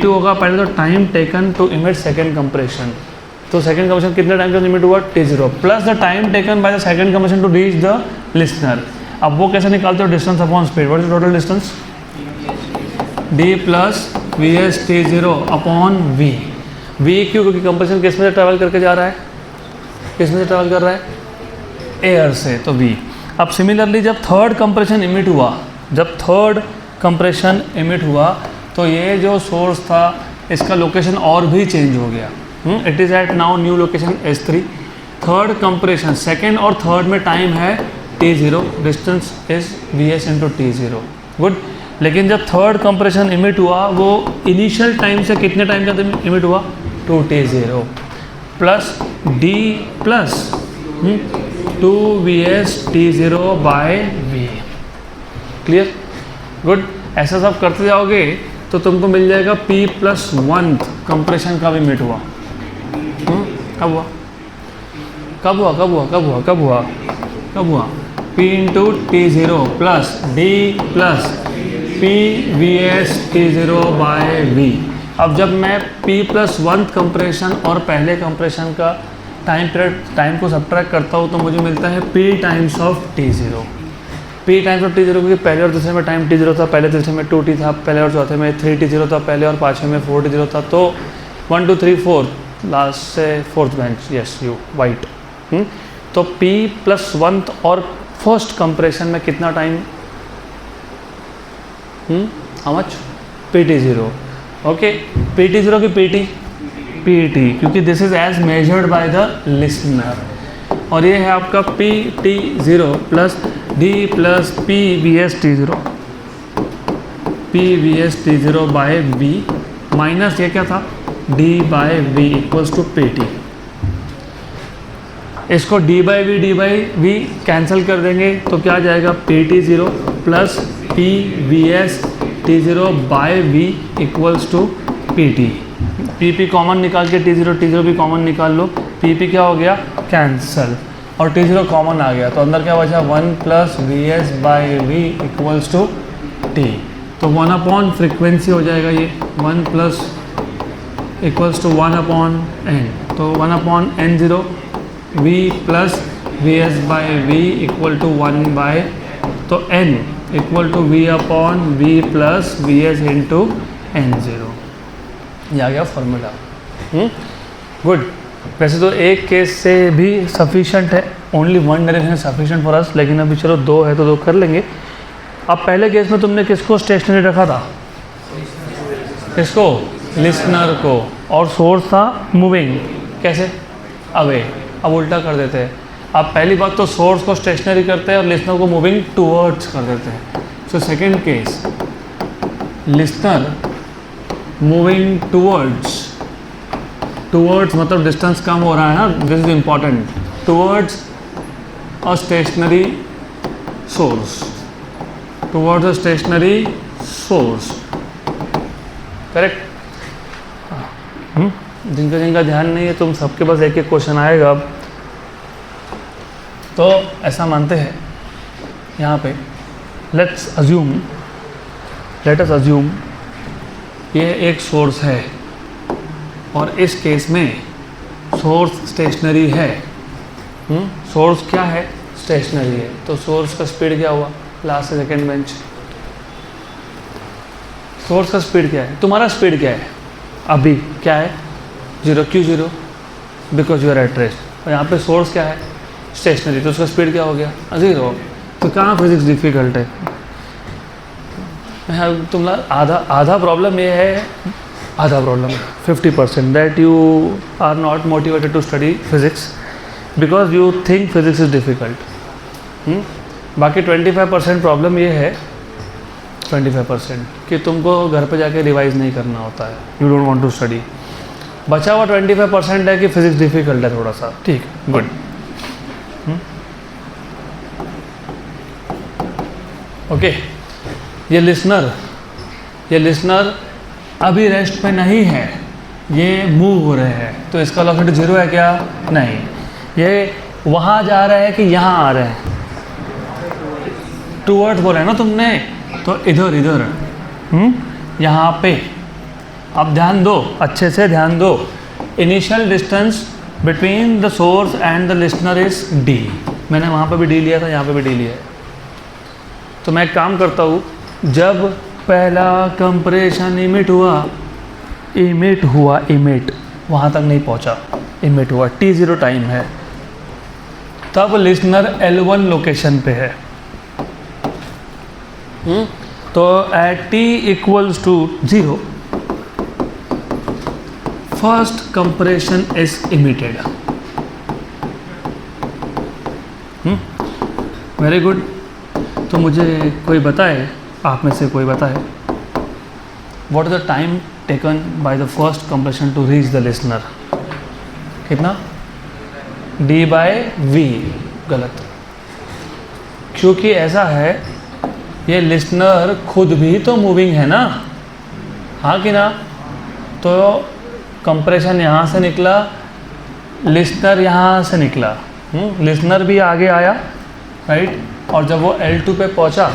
होगा पहले तो time taken to emit second compression. तो सेकेंड कंप्रेशन कितने टाइम का इमिट हुआ, t0 प्लस the time taken by the second compression to reach the listener. अब वो कैसे निकालते हो, distance upon speed. What is total distance, d plus vs t0 upon v। v क्यों, क्योंकि कंप्रेशन किस में से ट्रैवल करके जा रहा है, किस में से ट्रैवल कर रहा है, एयर से, तो v। अब सिमिलरली जब थर्ड कंप्रेशन इमिट हुआ, तो ये जो सोर्स था इसका लोकेशन और भी चेंज हो गया। It is at now new location S3। Third compression, second और थर्ड में टाइम है t0, distance is vs into t0। Good. लेकिन जब थर्ड कंप्रेशन इमिट हुआ वो इनिशियल टाइम से कितने टाइम का इमिट हुआ, 2t0 plus d plus 2vs t0/v। Clear. Good. ऐसा सब करते जाओगे तो तुमको मिल जाएगा p+1 कंप्रेशन का भी इमिट हुआ। कब हुआ p into t0 plus d plus p vs t0/v। अब जब मैं p+1 कंप्रेशन और पहले कंप्रेशन का टाइम को सब्ट्रैक्ट करता हूँ तो मुझे मिलता है p times of t0। p times of t0 क्योंकि पहले और दूसरे में टाइम t0 था, पहले तीसरे में 2t था, पहले और चौथे में 3t0 था, पहले और पाँचवें में 4t0 था। तो 1 2 3 4 लास्ट से fourth bench, yes you white. तो p+1 और फर्स्ट कंप्रेशन में कितना time, how much, pt0। Okay, pt0 की pt, क्योंकि this is as measured by the listener. और ये है आपका pt0 plus d plus pvs t0/v minus ये क्या था, d/v इक्वल्स टू pt। इसको d/v कैंसिल कर देंगे तो क्या आ जाएगा, pt0 plus pvs t0/v equals to pt। pp common निकाल के t0 भी कॉमन निकाल लो, pp क्या हो गया, कैंसल, और t0 कॉमन आ गया तो अंदर क्या बचा, 1 plus vs/v equals to t। तो 1 अपॉन फ्रिक्वेंसी हो जाएगा ये, 1 plus equals to 1 upon n, तो 1 upon n0 v plus vs/v equal to 1/, तो n equal to v upon v plus vs into n0। ये आ गया फॉर्मूला। गुड। वैसे तो एक केस से भी सफिशेंट है, only one direction sufficient for us, लेकिन अभी चलो दो है तो दो कर लेंगे। अब पहले केस में तुमने किसको स्टेशनरी रखा था, किसको, लिसनर को, और सोर्स था मूविंग, कैसे, अवे। अब उल्टा कर देते हैं। अब पहली बात तो सोर्स को स्टेशनरी करते हैं और लिसनर को मूविंग टूवर्ड्स कर देते हैं। So second case, listener moving towards मतलब डिस्टेंस कम हो रहा है ना, this is important, towards a stationary source, correct. जिनका ध्यान नहीं है तुम सबके पास एक एक क्वेश्चन आएगा। अब तो ऐसा मानते हैं यहाँ पे, लेट अस अज्यूम ये एक सोर्स है और इस केस में सोर्स स्टेशनरी है। सोर्स क्या है, स्टेशनरी है, तो सोर्स का स्पीड क्या हुआ, लास्ट से सेकेंड बेंच। सोर्स का स्पीड क्या है, तुम्हारा स्पीड क्या है अभी, क्या है, 0, क्यों 0, because you are at rest. और यहाँ पे सोर्स क्या है, स्टेशनरी, तो उसका स्पीड क्या हो गया, 0। तो कहाँ फिजिक्स डिफिकल्ट है। तुम्हारा आधा प्रॉब्लम ये है, आधा problem 50% that you are not motivated to study physics because you think physics is difficult. बाकी 25% प्रॉब्लम ये है, 25% कि तुमको घर पे जाके रिवाइज नहीं करना होता है, you don't want to study. बचा हुआ 25% है कि फिज़िक्स डिफ़िकल्ट है थोड़ा सा, ठीक, गुड। ओके, ये लिसनर अभी रेस्ट पे नहीं है, ये मूव हो रहे हैं, तो इसका वेलोसिटी 0 है क्या? नहीं, ये वहाँ जा रहे हैं कि यहाँ आ रहे हैं? टूवर्ड्स बोले ना तुमने, तो इधर यहाँ पे। अब ध्यान दो, अच्छे से ध्यान दो। Initial distance between the source and the listener is d। मैंने वहाँ पे भी d लिया था, यहाँ पे भी d लिया है। तो मैं एक काम करता हूँ, जब पहला कंप्रेशन इमिट हुआ, वहाँ तक नहीं पहुँचा, इमिट हुआ, t0 टाइम है, तब लिसनर L1 लोकेशन पे है। तो at t equals to 0 first compression is emitted. Very good. तो मुझे कोई बताए, आप में से कोई बताए, what is the time taken by the first compression to reach the listener? कितना? d/v। गलत, क्योंकि ऐसा है, ये लिसनर खुद भी तो मूविंग है ना, हाँ कि ना? तो कंप्रेशन यहाँ से निकला, लिसनर यहाँ से निकला, लिसनर भी आगे आया, राइट? और जब वो L2 पे पहुँचा,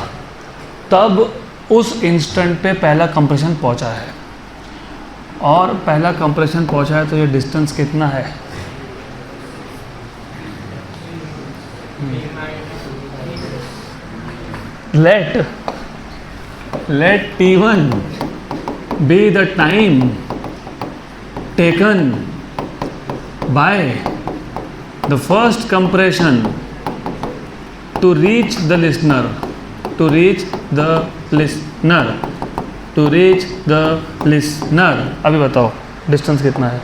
तब उस इंस्टेंट पे पहला कंप्रेशन पहुँचा है, और पहला कंप्रेशन पहुँचा है, तो ये डिस्टेंस कितना है? let t1 be the time taken by the first compression to reach the listener, अभी बताओ डिस्टेंस कितना है?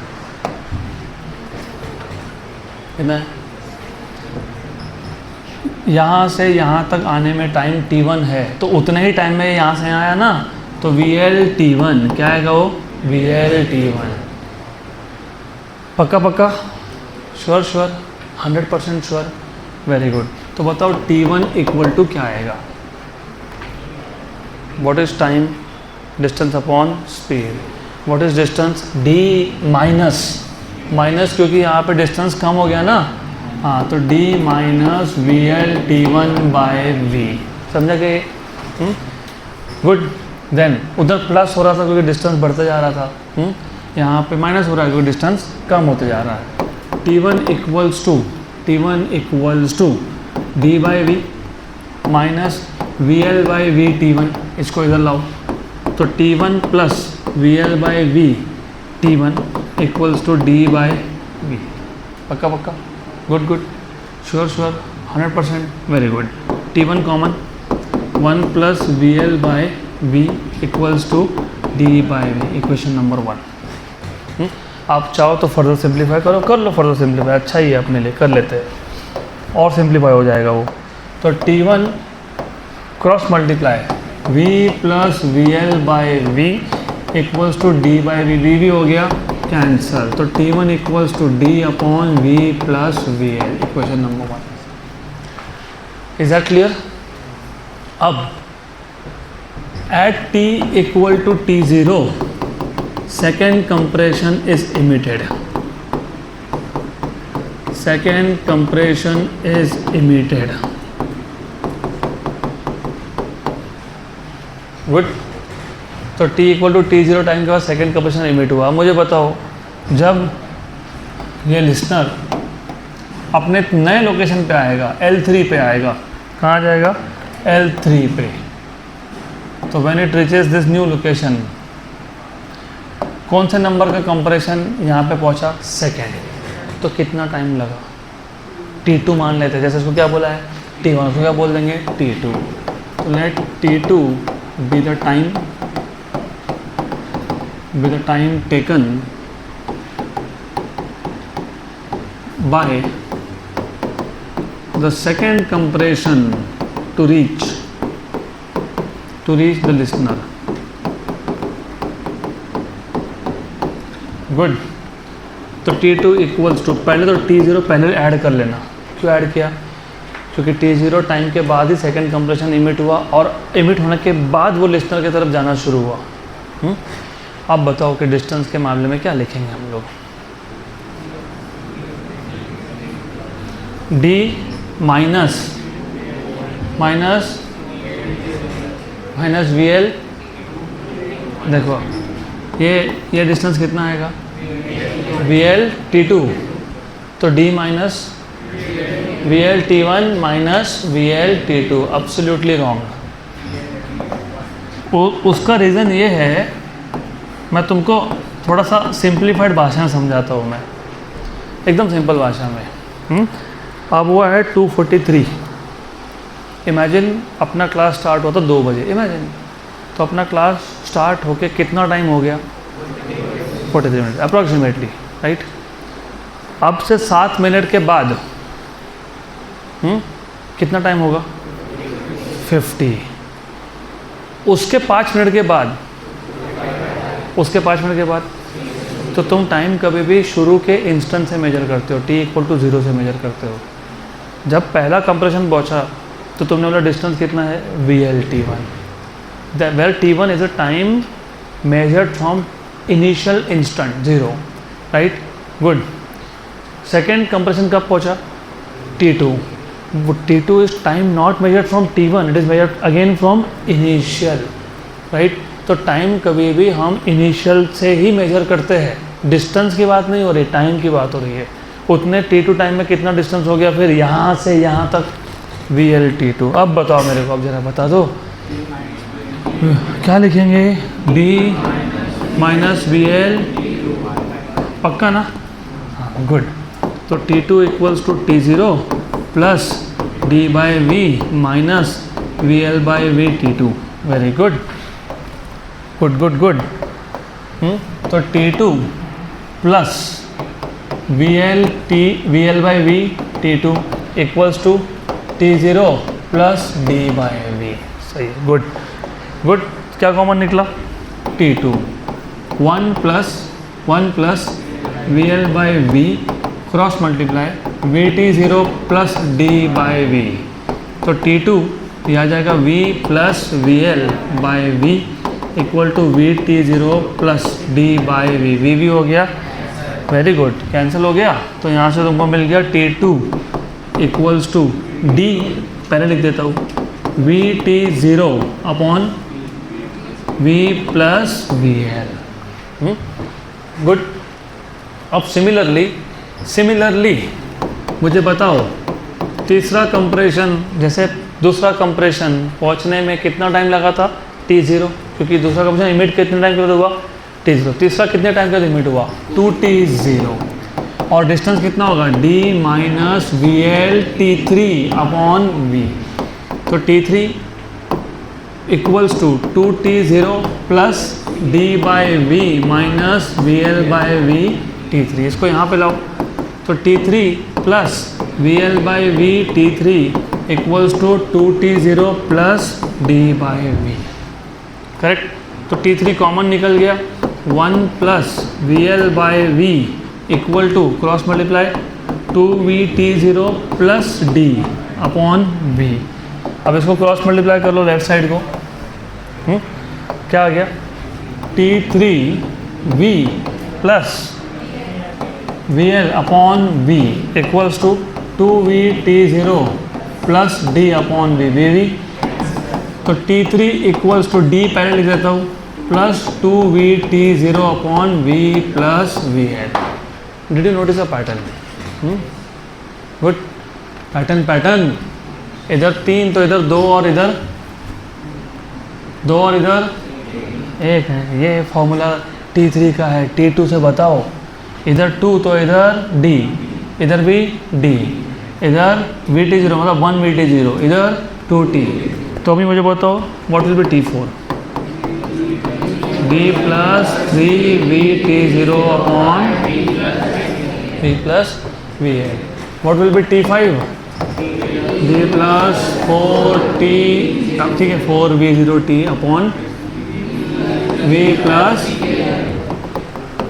कितना है? यहाँ से यहाँ तक आने में टाइम t1 है, तो उतने ही टाइम में यहाँ से आया ना, तो VLT1 क्या आएगा? वो VLT1। पक्का श्योर 100% श्योर, वेरी गुड। तो बताओ t1 इक्वल टू क्या आएगा? What is time? Distance upon speed. What is distance? d minus, क्योंकि यहाँ पे डिस्टेंस कम हो गया ना, हाँ, तो d माइनस VLT1/v। समझा कि? गुड। देन उधर प्लस हो रहा था क्योंकि डिस्टेंस बढ़ते जा रहा था, यहाँ पे माइनस हो रहा है क्योंकि डिस्टेंस कम होते जा रहा है। t1 equals to d/v minus VL/v t1, इसको इधर लाओ, तो t1 plus VL/v t1 equals to d/v। पक्का good sure 100%, very good. t1 common, 1 plus VL/v equals to d/v, equation number 1। आप चाहो तो फर्दर सिंप्लीफाई कर लो फर्दर सिंप्लीफाई, अच्छा ही है अपने लिए, कर लेते हैं और सिंप्लीफाई हो जाएगा वो। तो t1 cross multiply v plus VL/v equals to d/v, v हो गया कैंसल, तो t1 equals to d/v plus VL, equation number 1। Is that clear? अब at t equal to t0 second compression is emitted, गुड। तो t equal to t0 time के बाद second compression emit हुआ। मुझे बताओ, जब ये लिसनर अपने नए लोकेशन पे आएगा, L3 पे आएगा, कहाँ जाएगा? L3 पे। तो when it reaches this new location, कौन से नंबर का कंप्रेशन यहाँ पे पहुँचा? सेकेंड। तो कितना टाइम लगा? t2 मान लेते हैं, जैसे इसको क्या बोला है? t1, उसको क्या बोल देंगे? t2। तो let t2 be the time taken by the second compression to reach the listener. Good. तो T2 इक्वल्स टू, पहले तो T0 पहले ऐड कर लेना. क्यों ऐड किया? क्योंकि T0 टाइम के बाद ही सेकंड कंप्रेशन इमिट हुआ और इमिट होने के बाद वो लिस्नर की तरफ जाना शुरू हुआ. अब बताओ कि डिस्टेंस के मामले में क्या लिखेंगे हम लोग. D minus VL. देखो ये डिस्टेंस कितना आएगा? VL T2. तो D minus VL T1 minus VL T2. Absolutely wrong. उसका रीज़न ये है, मैं तुमको थोड़ा सा सिंप्लीफाइड भाषा में समझाता हूँ. मैं एकदम सिंपल भाषा में. अब वो है 2:43. इमेजिन अपना क्लास स्टार्ट हुआ था 2 बजे. इमेजिन तो अपना क्लास स्टार्ट होके कितना टाइम हो गया? 43 मिनट अप्रॉक्सीमेटली, राइट. अब से 7 मिनट के बाद कितना टाइम होगा? 50. उसके 5 मिनट के बाद तो तुम टाइम कभी भी शुरू के इंस्टेंट से मेजर करते हो. T=0 से मेजर करते हो. जब पहला कंप्रेशन पहुंचा तो तुमने बोला डिस्टेंस कितना है? VL T1. where T1 is a time measured from initial instant 0, right? Good. Second compression कब पहुंचा? T2. T2 is time not measured from T1, it is measured again from initial, right? तो time कभी भी हम initial से ही major करते हैं. Distance की बात नहीं हो रही, टाइम की बात हो रही है. उतने T2 टाइम में कितना डिस्टेंस हो गया फिर यहाँ से यहाँ तक? VL T2. अब बताओ मेरे को, अब जरा बता दो क्या लिखेंगे? D minus VL. पक्का ना? हाँ, गुड. तो T2 equals to T0 plus D by V minus VL by V T2. Very good. Good. तो T2 plus VL by V T2 equals to T0 plus D by V. सही है. Good. क्या common निकला? T2. 1 plus VL by V cross multiply VT0 plus D by V. तो T2 ये आ जाएगा V plus VL by V equal to VT0 plus D by V. V हो गया. Very good. कैंसिल हो गया. तो यहाँ से तुमको मिल गया T2 इक्वल्स टू D, पहले लिख देता हूँ, VT0 upon V plus VL. Good. अब सिमिलरली मुझे बताओ तीसरा कंप्रेशन, जैसे दूसरा कंप्रेशन पहुंचने में कितना टाइम लगा था? T0, क्योंकि दूसरा कंप्रेशन इमिट कितने टाइम के बाद हुआ? T0. तीसरा कितने टाइम के बाद इमिट हुआ? 2T0. और डिस्टेंस कितना होगा? D minus VL T3 upon V. तो T3 equals to 2T0 plus D by V minus VL by V T3. इसको यहाँ पे लाओ. तो T3 plus VL by V T3 equals to 2T0 plus D by V. Correct. तो T3 common निकल गया. 1 plus VL by V equal to cross multiply 2VT0 plus D upon V. अब इसको क्रॉस मल्टीप्लाई कर लो left side को. क्या आ गया? T3V plus VL upon V equals to 2VT0 plus D upon VV. तो T3 इक्वल्स टू D पहले लिख देता हूँ plus 2VT0 upon V plus VL. Did you notice a pattern? Good. Pattern. इधर 3 तो इधर 2 और इधर 1 है. ये फॉर्मूला T3 का है. T2 से बताओ. इधर 2 तो इधर D, इधर भी D, इधर VT0 मतलब 1 VT0, इधर 2T. तो अभी मुझे बताओ what will be T4? v plus 3vt0 upon v plus vl. What will be t5? v plus 4t, ठीक है, 4v0t upon v plus,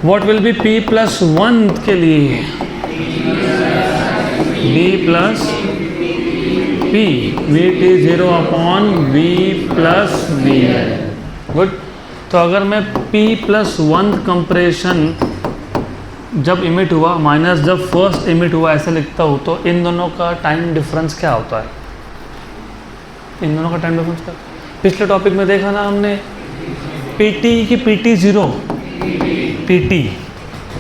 what will be p plus 1 के लिए? v plus p vt0 upon v plus vl. Good. तो अगर मैं p plus 1 compression जब emit हुआ minus जब फर्स्ट इमिट हुआ ऐसा लिखता हूँ, तो इन दोनों का टाइम डिफरेंस क्या होता है? इन दोनों का टाइम डिफरेंस क्या? पिछले टॉपिक में देखा ना हमने, pt की pt0, pt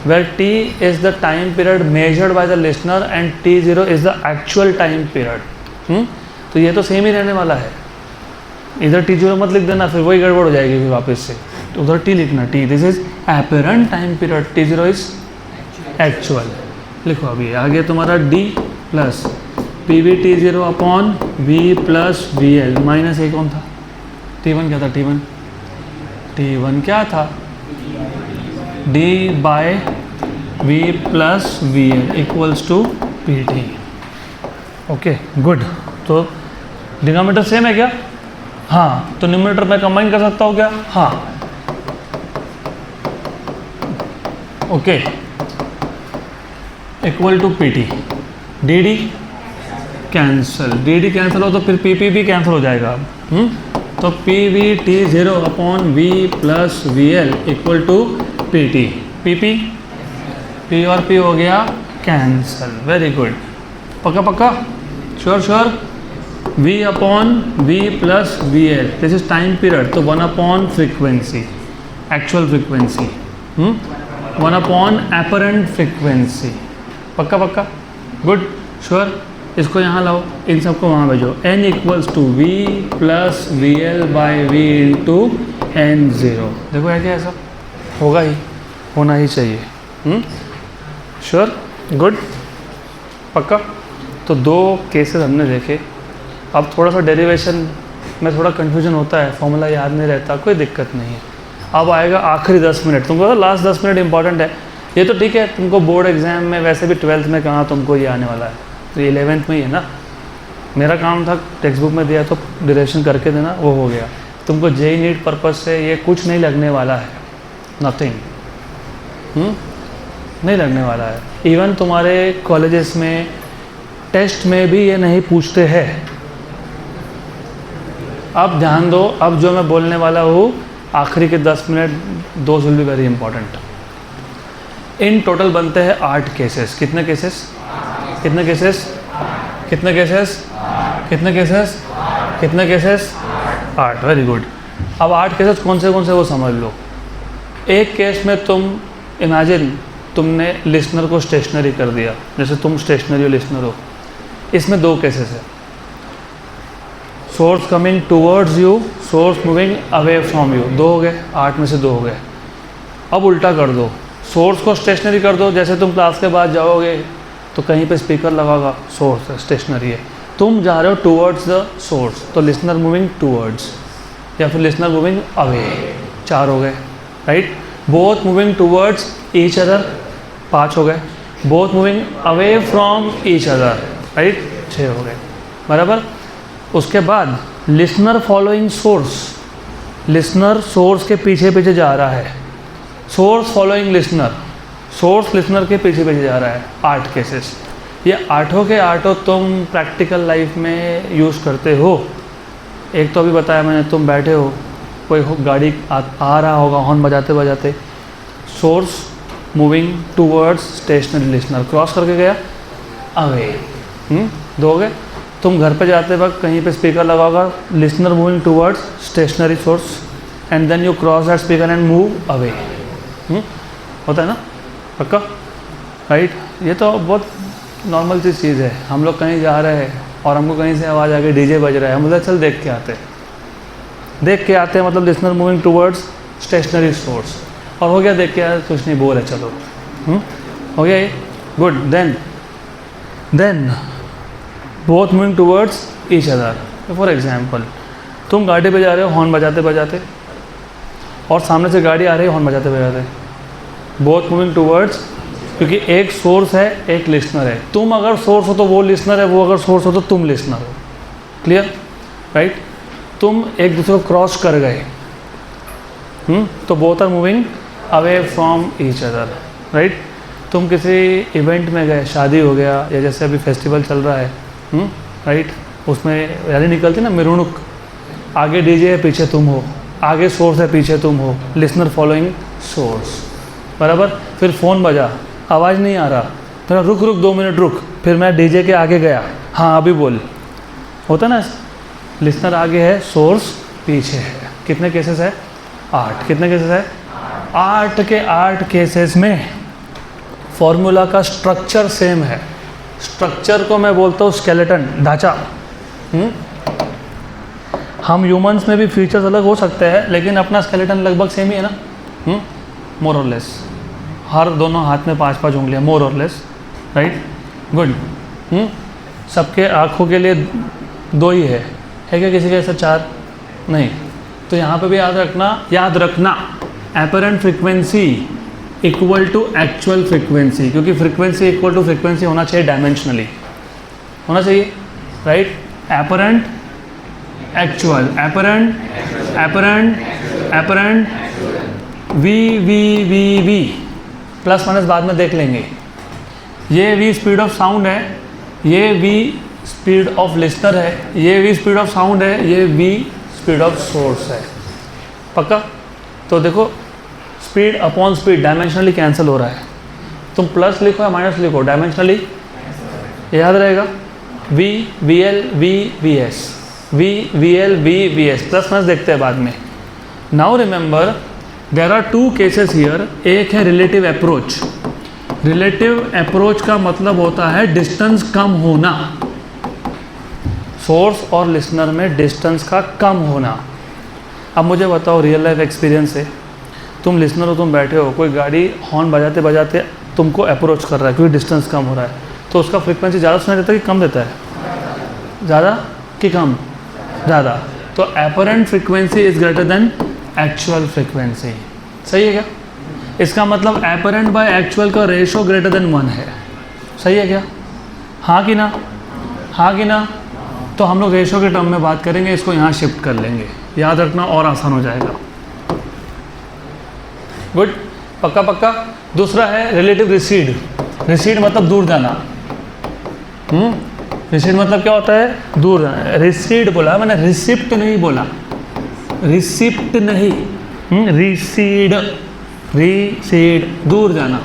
where t is the time period measured by the listener and t0 is the actual time period. तो ये तो सेम ही रहने वाला है. इधर t0 मत लिख देना, फिर वही गड़बड़ हो जाएगी फिर वापस से. तो उधर t लिखना, t this is apparent time period, t0 is actual. लिखो अभी आगे तुम्हारा d plus pv t0 upon v plus vl minus ए कौन था? t1 क्या था? t1 क्या था? d by v plus vl equals to pt. Okay good. तो डिनोमिनेटर सेम है क्या? हाँ. तो न्यूमरेटर में कंबाइन कर सकता हूँ क्या? हाँ. Okay. Equal to P t. D d cancel, d d cancel हो तो फिर पी पी भी कैंसिल हो जाएगा. तो P V T zero upon V plus V L equal to P T. P P P और पी हो गया कैंसिल. Very good. पक्का पक्का? Sure sure. v upon v plus V L, this is time period, तो 1 upon frequency, actual frequency, 1 upon apparent frequency. पक्का पक्का? Good. Sure. इसको यहाँ लाओ, इन सबको वहाँ भेजो. n equals to v plus V L by we into N zero. देखो है क्या? ऐसा होगा ही, होना ही चाहिए. श्योर. गुड. पक्का. तो दो केसेस हमने देखे. अब थोड़ा सा डेरिवेशन में थोड़ा कन्फ्यूजन होता है, फॉर्मूला याद नहीं रहता, कोई दिक्कत नहीं है. अब आएगा आखिरी 10 मिनट. तुमको लास्ट 10 मिनट इंपॉर्टेंट है. ये तो ठीक है, तुमको बोर्ड एग्जाम में वैसे भी 12th में कहाँ तुमको ये आने वाला है, तो 11th में ही है ना. मेरा काम था टेक्स्ट बुक में दिया तो डिरेक्शन करके देना, वो हो गया. तुमको जेई नीट पर्पज़ से ये कुछ नहीं लगने वाला है, नथिंग. नहीं लगने वाला है. इवन तुम्हारे कॉलेजेस में टेस्ट में भी ये नहीं पूछते हैं. अब ध्यान दो, अब जो मैं बोलने वाला हूँ आखिरी के 10 minute, those will be very important. In total बनते हैं 8 केसेस. कितने केसेस? कितने केसेस? कितने केसेस? कितने केसेस? कितने केसेस? 8. Very good. अब 8 केसेस कौन से वो समझ लो. एक केस में तुम इमेजिन तुमने लिसनर को स्टेशनरी कर दिया, जैसे तुम स्टेशनरी हो, लिसनर हो. इसमें 2 केसेस है. Source coming towards you, source moving away from you. 2 हो गए, 8 में से 2 हो गए. अब उल्टा कर दो, सोर्स को स्टेशनरी कर दो. जैसे तुम क्लास के बाद जाओगे तो कहीं पे स्पीकर लगागा, सोर्स स्टेशनरी है. तुम जा रहे हो टूवर्ड्स द सोर्स, तो लिसनर मूविंग टूवर्ड्स, या फिर लिसनर मूविंग अवे. 4 हो गए, right. Both moving towards each other, 5 हो गए. Both moving away from each other, right. 6 हो गए. बराबर. उसके बाद listener following source, listener source के पीछे पीछे जा रहा है. Source following listener, source listener के पीछे पीछे जा रहा है. 8 केसेस. ये 8 के 8 तुम प्रैक्टिकल लाइफ में यूज़ करते हो. एक तो अभी बताया मैंने, तुम बैठे हो, कोई गाड़ी आ रहा होगा हॉर्न बजाते बजाते, source moving towards stationary, listener cross करके गया अवे. 2 हो गए. तुम घर पे जाते वक्त कहीं पे स्पीकर लगाओगा, listener moving towards stationary source, and then you cross that speaker and move away. होता है ना? पक्का? राइट. ये तो बहुत नॉर्मल सी चीज़ है. हम लोग कहीं जा रहे हैं और हमको कहीं से आवाज़ आ गई, डीजे बज रहा है, हम बोले चल देख के आते हैं, मतलब listener moving towards stationary source. और हो गया, देख के आते, कुछ नहीं बोल है, चलो. हो गया ये. Good. Then both moving towards each other. For example तुम गाड़ी पे जा रहे हो हॉर्न बजाते बजाते, और सामने से गाड़ी आ रही है हॉर्न बजाते बजाते, बोथ मूविंग टूवर्ड्स, क्योंकि एक सोर्स है एक लिसनर है। तुम अगर सोर्स हो तो वो लिसनर है, वो अगर सोर्स हो तो तुम लिसनर हो। Clear, right? तुम एक दूसरे को क्रॉस कर गए, तो both are moving away from each other, right? तुम किसी इवेंट में गए, शादी हो गया या जैसे अभी फेस्टिवल चल रहा है, राइट? उसमें रैली निकलती ना, मिरुणुक, आगे डीजे है पीछे तुम हो, आगे सोर्स है पीछे तुम हो, लिसनर फॉलोइंग सोर्स, बराबर। फिर फ़ोन बजा, आवाज़ नहीं आ रहा, फिर रुक 2 मिनट रुक, फिर मैं डीजे के आगे गया, हाँ अभी बोल, होता ना, लिसनर आगे है, सोर्स पीछे है। कितने केसेस है? 8। कितने केसेस है? 8 के 8 केसेस में फॉर्मूला का स्ट्रक्चर सेम है। स्ट्रक्चर को मैं बोलता हूँ स्केलेटन, ढांचा। हम ह्यूमंस में भी फीचर्स अलग हो सकते हैं, लेकिन अपना स्केलेटन लगभग सेम ही है ना, मोर और लेस। हर दोनों हाथ में 5-5 उंगलियाँ, मोर और लेस, राइट? गुड। सबके आँखों के लिए 2 ही है क्या किसी के ऐसा 4? नहीं। तो यहाँ पे भी याद रखना apparent frequency equal to actual frequency, क्योंकि फ्रीक्वेंसी इक्वल टू फ्रीक्वेंसी होना चाहिए डायमेंशनली, होना चाहिए, right? Apparent actual, apparent V plus minus बाद में देख लेंगे। ये वी स्पीड ऑफ साउंड है, ये वी स्पीड ऑफ लिसनर है, ये वी स्पीड ऑफ साउंड है, ये वी स्पीड ऑफ सोर्स है। पक्का? तो देखो, speed upon speed dimensionally cancel हो रहा है। तुम प्लस लिखो या माइनस लिखो, डायमेंशनली याद रहेगा। V V L V S, V L V S, plus minus देखते हैं बाद में। Now remember there are 2 cases here. एक है रिलेटिव अप्रोच। रिलेटिव अप्रोच का मतलब होता है डिस्टेंस कम होना, सोर्स और लिसनर में डिस्टेंस का कम होना। अब मुझे बताओ, रियल लाइफ एक्सपीरियंस से, तुम लिसनर हो, तुम बैठे हो, कोई गाड़ी हॉर्न बजाते बजाते तुमको अप्रोच कर रहा है क्योंकि डिस्टेंस कम हो रहा है, तो उसका फ्रीक्वेंसी ज़्यादा सुनाई देता है कि कम देता है? ज़्यादा कि कम? ज़्यादा। तो apparent frequency is greater than actual frequency. सही है क्या? इसका मतलब एपरेंट बाय एक्चुअल का रेशो ग्रेटर देन 1 है। सही है क्या? हाँ कि ना? हाँ कि ना? तो हम लोग रेशो के टर्म में बात करेंगे, इसको यहाँ शिफ्ट कर लेंगे, याद रखना और आसान हो जाएगा। गुड, पक्का पक्का। दूसरा है रिलेटिव रिसीड। रिसीड मतलब दूर जाना। रिसीड मतलब क्या होता है? दूर जाना। रिसीड बोला मैंने, रिसिप्ट नहीं बोला, रिसिप्ट नहीं, रिसीड, रिसीड, दूर जाना।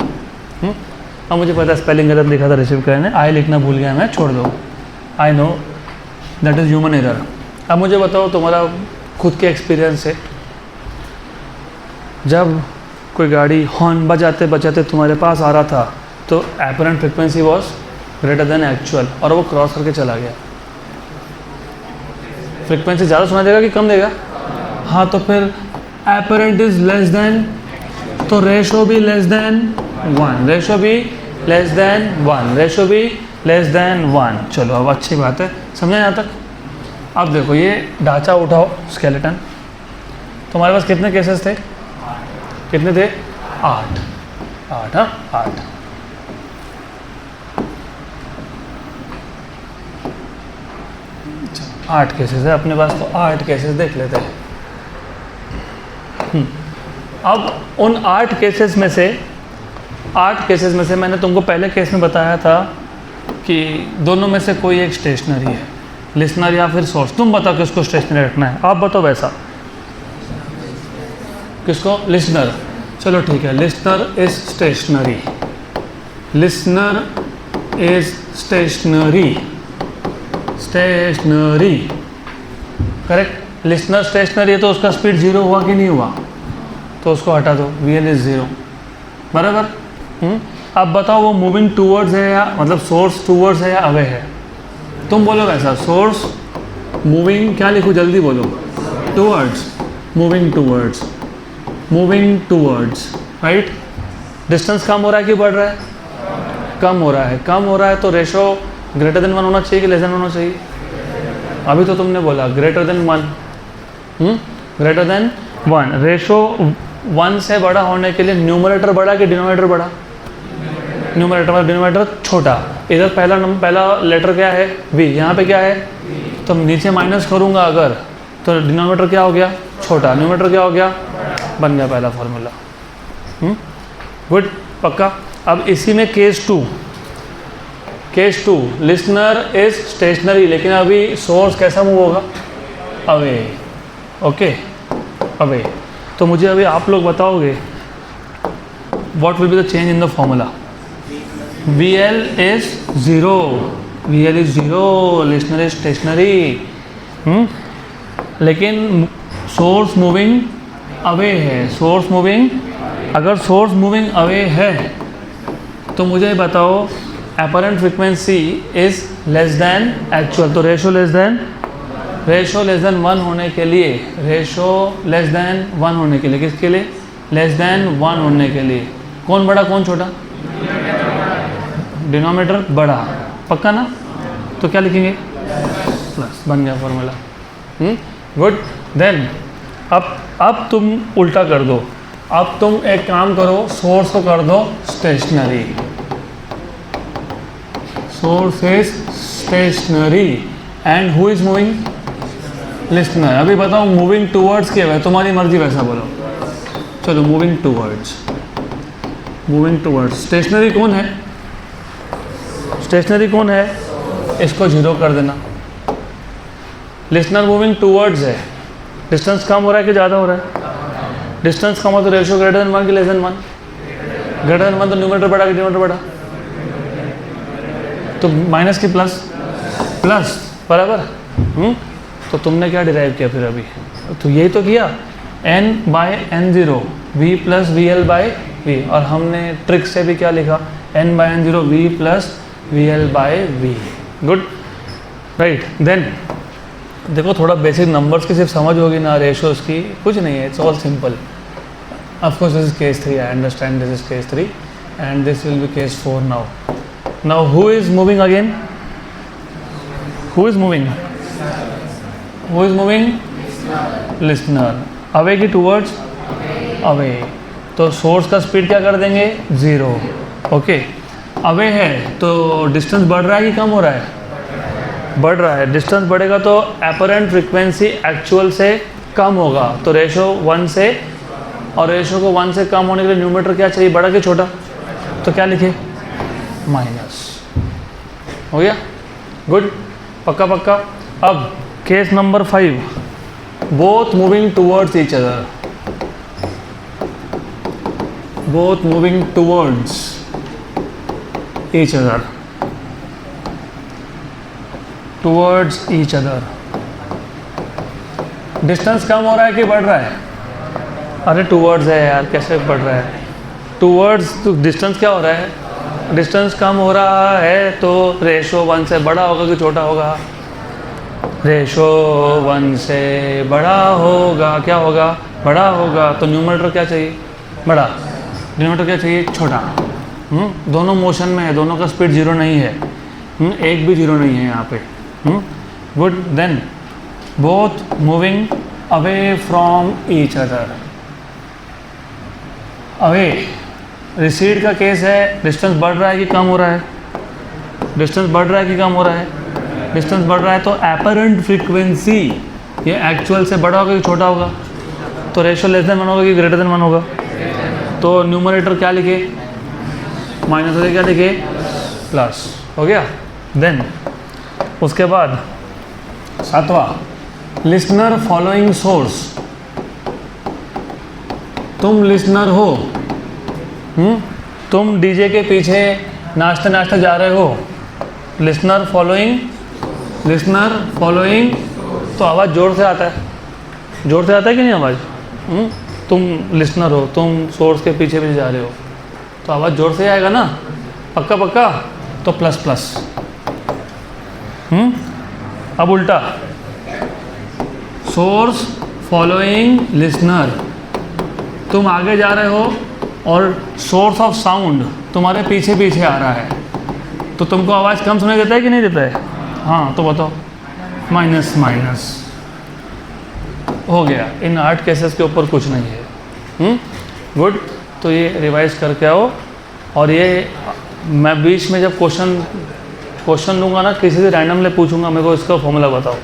अब मुझे पता है स्पेलिंग गलत लिखा था रिसीव करने, आई लिखना भूल गया मैं, छोड़ दो, I know that is human error. अब मुझे बताओ तुम्हारा खुद के एक्सपीरियंस से, जब कोई गाड़ी हॉर्न बजाते बजाते तुम्हारे पास आ रहा था तो apparent frequency was greater than actual और वो क्रॉस करके चला गया, फ्रीक्वेंसी ज़्यादा सुना देगा कि कम देगा? हाँ, तो फिर एपरेंट इज लेस देन, तो रेशो भी लेस देन 1, रेशो भी लेस देन 1, रेशो भी लेस देन 1। चलो अब अच्छी बात है, समझा यहाँ तक? अब देखो ये ढांचा उठाओ, स्केलेटन। तुम्हारे पास कितने केसेस थे? कितने थे? 8। हाँ 8। अच्छा 8 केसेस है अपने पास, तो 8 केसेस देख लेते हैं। अब उन 8 केसेस में से मैंने तुमको पहले केस में बताया था कि दोनों में से कोई एक स्टेशनरी है, लिसनर या फिर सोर्स। तुम बताओ किसको स्टेशनरी रखना है, आप बताओ वैसा। किसको? लिसनर। चलो ठीक है, listener is stationary, listener is stationary, stationary, correct. Listener stationary है तो उसका स्पीड 0 हुआ कि नहीं हुआ? तो उसको हटा दो, VL इज 0, बराबर। अब बताओ वो मूविंग टूवर्ड्स है या मतलब सोर्स टूवर्ड्स है या अवे है? तुम बोलो वैसा, सोर्स मूविंग, क्या लिखूँ जल्दी बोलो? Towards, moving towards, moving towards, right. Distance कम हो रहा है कि बढ़ रहा है? कम हो रहा है। कम हो रहा है तो रेशो ग्रेटर देन 1 होना चाहिए कि लेस देन होना चाहिए? अभी तो तुमने बोला greater than 1, greater than 1। Ratio 1 से बड़ा होने के लिए न्यूमरेटर बड़ा कि डिनोमिनेटर बड़ा? न्यूमरेटर मतलब डिनोमिनेटर छोटा। इधर पहला लेटर क्या है? v, यहाँ पे क्या है? तो नीचे माइनस करूँगा अगर, तो डिनोमिनेटर क्या हो गया? छोटा। न्यूमरेटर क्या हो गया? बन गया पहला फॉर्मूला। गुड, पक्का। अब इसी में केस 2, लिसनर इज स्टेशनरी, लेकिन अभी सोर्स कैसा मूव होगा? अवे। Okay, away. तो मुझे अभी आप लोग बताओगे what will be the change in the formula? VL is 0, VL is 0, listener is stationery. लेकिन सोर्स मूविंग अवे है, सोर्स मूविंग। अगर सोर्स मूविंग अवे है तो मुझे बताओ apparent frequency is less than actual. तो रेशो लेस देन 1 होने के लिए, रेशो लेस देन 1 होने के लिए, किसके लिए? लेस देन 1 होने के लिए कौन बड़ा कौन छोटा? डिनोमिनेटर बड़ा, पक्का ना? तो क्या लिखेंगे? प्लस, बन गया फॉर्मूला। गुड। देन अब तुम उल्टा कर दो। अब तुम एक काम करो, सोर्स को कर दो stationary. Source is stationary and who is moving? Listener. अभी बताओ मूविंग टूवर्ड्स क्या है? तुम्हारी मर्जी, वैसा बोलो। चलो, moving towards, moving towards. Stationary कौन है? स्टेशनरी कौन है? इसको 0 कर देना। लिसनर मूविंग टूवर्ड्स है। डिस्टेंस कम हो रहा है कि ज़्यादा हो रहा है? डिस्टेंस कम हो तो रेशियो ग्रेटर देन 1 कि लेस देन 1? ग्रेटर देन 1 तो न्यूमरेटर बड़ा कि डिनोमिनेटर बड़ा? तो माइनस की प्लस, बराबर। तो तुमने क्या डिराइव किया फिर अभी? तो यही तो किया, n/n0 v प्लस VL/v। और हमने ट्रिक से भी क्या लिखा? n/n0 v plus VL/v। Good, right. Then देखो, थोड़ा बेसिक नंबर्स की सिर्फ समझ होगी ना, रेशोज़ की कुछ नहीं है, it's all simple. Of course this is case 3, I understand this is case 3 and this will be case 4 now. Now who is moving again? Who is moving? Who is moving? Listener. Away की towards? Away. तो source का speed क्या कर देंगे? 0। Okay, away है तो distance बढ़ रहा है कि कम हो रहा है? बढ़ रहा है। डिस्टेंस बढ़ेगा तो अपरेंट फ्रीक्वेंसी एक्चुअल से कम होगा। तो रेशो 1 से, और रेशो को 1 से कम होने के लिए न्यूमरेटर क्या चाहिए? बड़ा कि छोटा? तो क्या लिखे? माइनस। हो गया? गुड, पक्का। अब case number 5, both moving towards each other. Both moving towards each other, towards each other। Distance कम हो रहा है कि बढ़ रहा है? अरे टूवर्ड्स है यार, कैसे बढ़ रहा है? टूवर्ड्स, तो डिस्टेंस क्या हो रहा है? डिस्टेंस कम हो रहा है तो रेशो 1 से बड़ा होगा कि छोटा होगा? रेशो 1 से बड़ा होगा। क्या होगा? बड़ा होगा। तो न्यूमरेटर क्या चाहिए? बड़ा। डिनोमिनेटर क्या चाहिए? छोटा। दोनों मोशन में है, दोनों का स्पीड 0 नहीं है। एक भी 0 नहीं है यहाँ पे। Good. Then both moving away from each other. Away, recede का केस है। डिस्टेंस बढ़ रहा है कि कम हो रहा है? डिस्टेंस बढ़ रहा है कि कम हो रहा है? डिस्टेंस बढ़ रहा है। तो अपरेंट फ्रीक्वेंसी ये एक्चुअल से बड़ा होगा कि छोटा होगा? तो रेशो लेस देन 1 होगा कि ग्रेटर देन 1 होगा? तो न्यूमरेटर क्या लिखे? माइनस हो गया, क्या लिखे? प्लस। हो गया। देन उसके बाद 7वां, लिसनर फॉलोइंग सोर्स। तुम लिसनर हो, तुम डीजे के पीछे नाचते नाचते जा रहे हो। लिसनर फॉलोइंग, तो आवाज़ जोर से आता है? जोर से आता है कि नहीं आवाज़? तुम लिसनर हो, तुम सोर्स के पीछे भी जा रहे हो, तो आवाज़ जोर से आएगा ना? पक्का। तो प्लस। अब उल्टा, सोर्स फॉलोइंग लिसनर। तुम आगे जा रहे हो और सोर्स ऑफ साउंड तुम्हारे पीछे आ रहा है, तो तुमको आवाज़ कम सुनाई देता है कि नहीं देता है? हाँ, तो बताओ। माइनस। हो गया, इन 8 केसेस के ऊपर कुछ नहीं है। गुड। तो ये रिवाइज करके आओ। और ये मैं बीच में जब क्वेश्चन दूंगा ना, किसी से रैंडमली पूछूंगा मेरे को इसका फॉर्मूला बताओ।